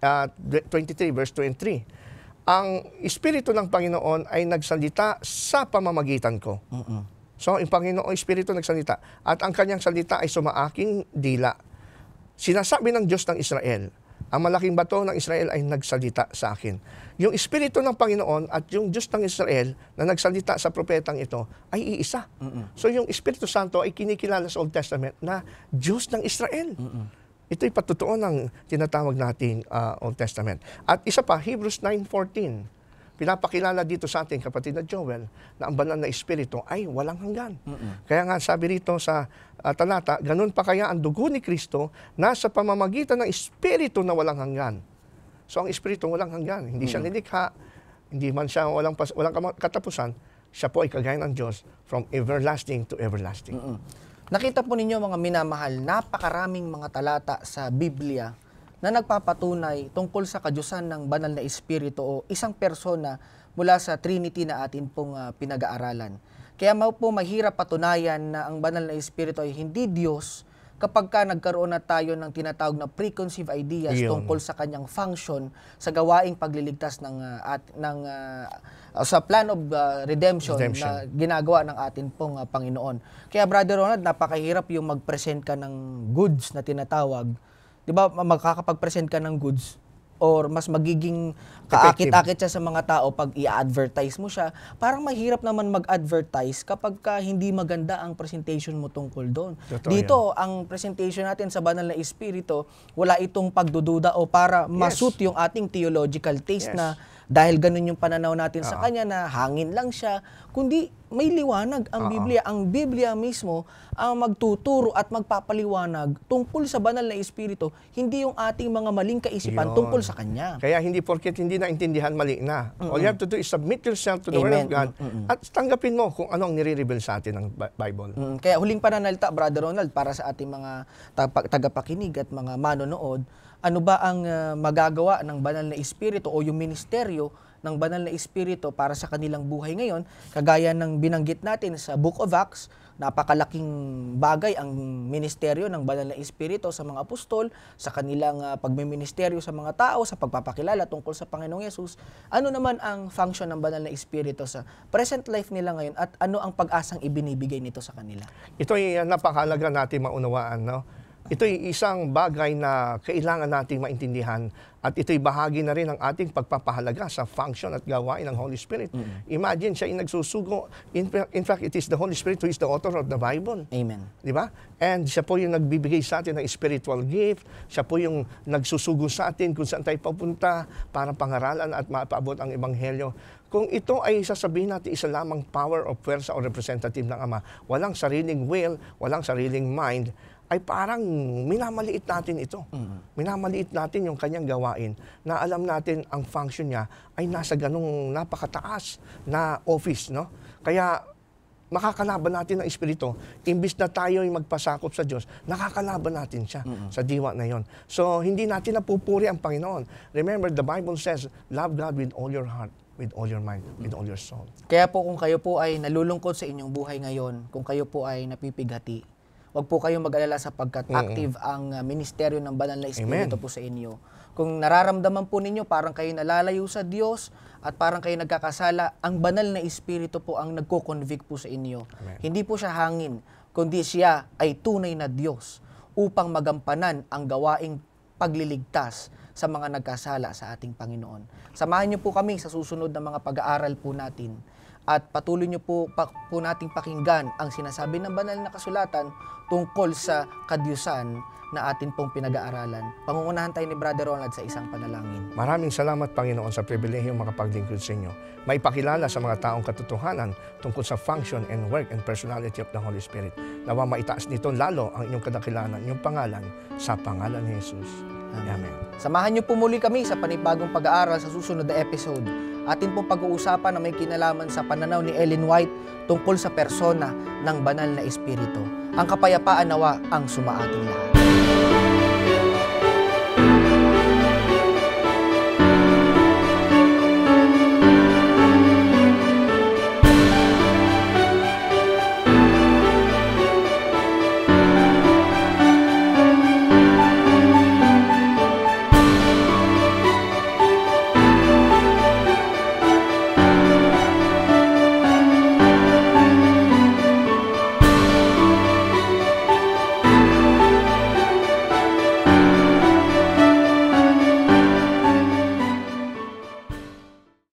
23 verse 2 and 3, ang Espiritu ng Panginoon ay nagsalita sa pamamagitan ko. So, yung Panginoon Espiritu nagsalita. At ang kanyang salita ay sumaaking dila. Sinasabi ng Diyos ng Israel, ang malaking bato ng Israel ay nagsalita sa akin. Yung Espiritu ng Panginoon at yung Diyos ng Israel na nagsalita sa propetang ito ay iisa. So, yung Espiritu Santo ay kinikilala sa Old Testament na Diyos ng Israel. Ito'y patutuon ng tinatawag nating Old Testament. At isa pa, Hebrews 9:14. Pinapakilala dito sa ating kapatid na Joel na ang banal na Espiritu ay walang hanggan. Kaya nga sabi rito sa talata, ganun pa kaya ang dugo ni Kristo nasa pamamagitan ng Espiritu na walang hanggan. So ang Espiritu walang hanggan. Hindi siya nilikha, hindi man siya walang katapusan. Siya po ay kagaya ng Diyos from everlasting to everlasting. Nakita po ninyo mga minamahal, napakaraming mga talata sa Biblia na nagpapatunay tungkol sa kadyusan ng banal na Espiritu o isang persona mula sa Trinity na atin pong pinag-aaralan. Kaya po mahirap patunayan na ang banal na Espiritu ay hindi Diyos kapag ka nagkaroon na tayo ng tinatawag na preconceived ideas tungkol sa kanyang function sa gawaing pagliligtas sa plan of redemption na ginagawa ng atin pong Panginoon. Kaya Brother Ronald, napakahirap yung mag-present ka ng goods na tinatawag. Di ba, makakapag-present ka ng goods or mas magiging kaakit-akit siya sa mga tao pag i-advertise mo siya. Parang mahirap naman mag-advertise kapag ka hindi maganda ang presentation mo tungkol doon. Dito, ang presentation natin sa banal na Espiritu, wala itong pagdududa o para masuit yung ating theological taste na dahil ganun yung pananaw natin sa kanya na hangin lang siya, kundi may liwanag ang Biblia. Ang Biblia mismo ang magtuturo at magpapaliwanag tungkol sa banal na Espiritu, hindi yung ating mga maling kaisipan tungkol sa kanya. Kaya hindi porket hindi naintindihan, mali na. All you have to do is submit yourself to the Word of God at tanggapin mo kung ano ang nire-reveal sa atin ng Bible. Kaya huling pananalita, Brother Ronald, para sa ating mga tagapakinig at mga manonood, ano ba ang magagawa ng banal na Espiritu o yung ministeryo ng banal na Espiritu para sa kanilang buhay ngayon? Kagaya ng binanggit natin sa Book of Acts, napakalaking bagay ang ministeryo ng banal na Espiritu sa mga apostol, sa kanilang pagmiministeryo sa mga tao, sa pagpapakilala tungkol sa Panginoong Yesus. Ano naman ang function ng banal na Espiritu sa present life nila ngayon at ano ang pag-asang ibinibigay nito sa kanila? Ito ay napakahalaga natin maunawaan, no? Ito'y isang bagay na kailangan nating maintindihan at ito'y bahagi na rin ng ating pagpapahalaga sa function at gawain ng Holy Spirit. Imagine, siya ay nagsusugo. In fact, it is the Holy Spirit who is the author of the Bible. Amen. Di ba? And siya po yung nagbibigay sa atin ng spiritual gift. Siya po yung nagsusugo sa atin kung saan tayo papunta para pangaralan at mapaabot ang Ebanghelyo. Kung ito ay sasabihin natin isa lamang power o puwersa o representative ng Ama, walang sariling will, walang sariling mind, ay parang minamaliit natin ito. Minamaliit natin yung kanyang gawain na alam natin ang function niya ay nasa ganung napakataas na office, no? Kaya makakalaban natin ang Espiritu. Imbis na tayo ay magpasakop sa Diyos, nakakalaban natin siya sa diwa na yon. So, hindi natin napupuri ang Panginoon. Remember, the Bible says, love God with all your heart, with all your mind, with all your soul. Kaya po kung kayo po ay nalulungkot sa inyong buhay ngayon, kung kayo po ay napipighati, huwag po kayong mag-alala sapagkat active ang ministeryo ng banal na Espiritu po sa inyo. Kung nararamdaman po ninyo parang kayo nalalayo sa Diyos at parang kayo nagkakasala, ang banal na Espiritu po ang nagko-convict po sa inyo. Amen. Hindi po siya hangin, kundi siya ay tunay na Diyos upang magampanan ang gawaing pagliligtas sa mga nagkasala sa ating Panginoon. Samahan niyo po kami sa susunod na mga pag-aaral po natin. At patuloy niyo po nating pakinggan ang sinasabi ng banal na kasulatan tungkol sa kadyusan na atin pong pinag-aaralan. Pangungunahan tayo ni Brother Ronald sa isang panalangin. Maraming salamat, Panginoon, sa pribilehiyong makapaglingkod sa inyo. Maipakilala sa mga taong katotohanan tungkol sa function and work and personality of the Holy Spirit. Nawa maitaas nito lalo ang inyong kadakilanan, inyong pangalan, sa pangalan ni Jesus. Amen. Samahan niyo po muli kami sa panibagong pag-aaral sa susunod na episode. Atin pong pag-uusapan na may kinalaman sa pananaw ni Ellen White tungkol sa persona ng banal na Espiritu. Ang kapayapaan nawa ang sumaating lahat.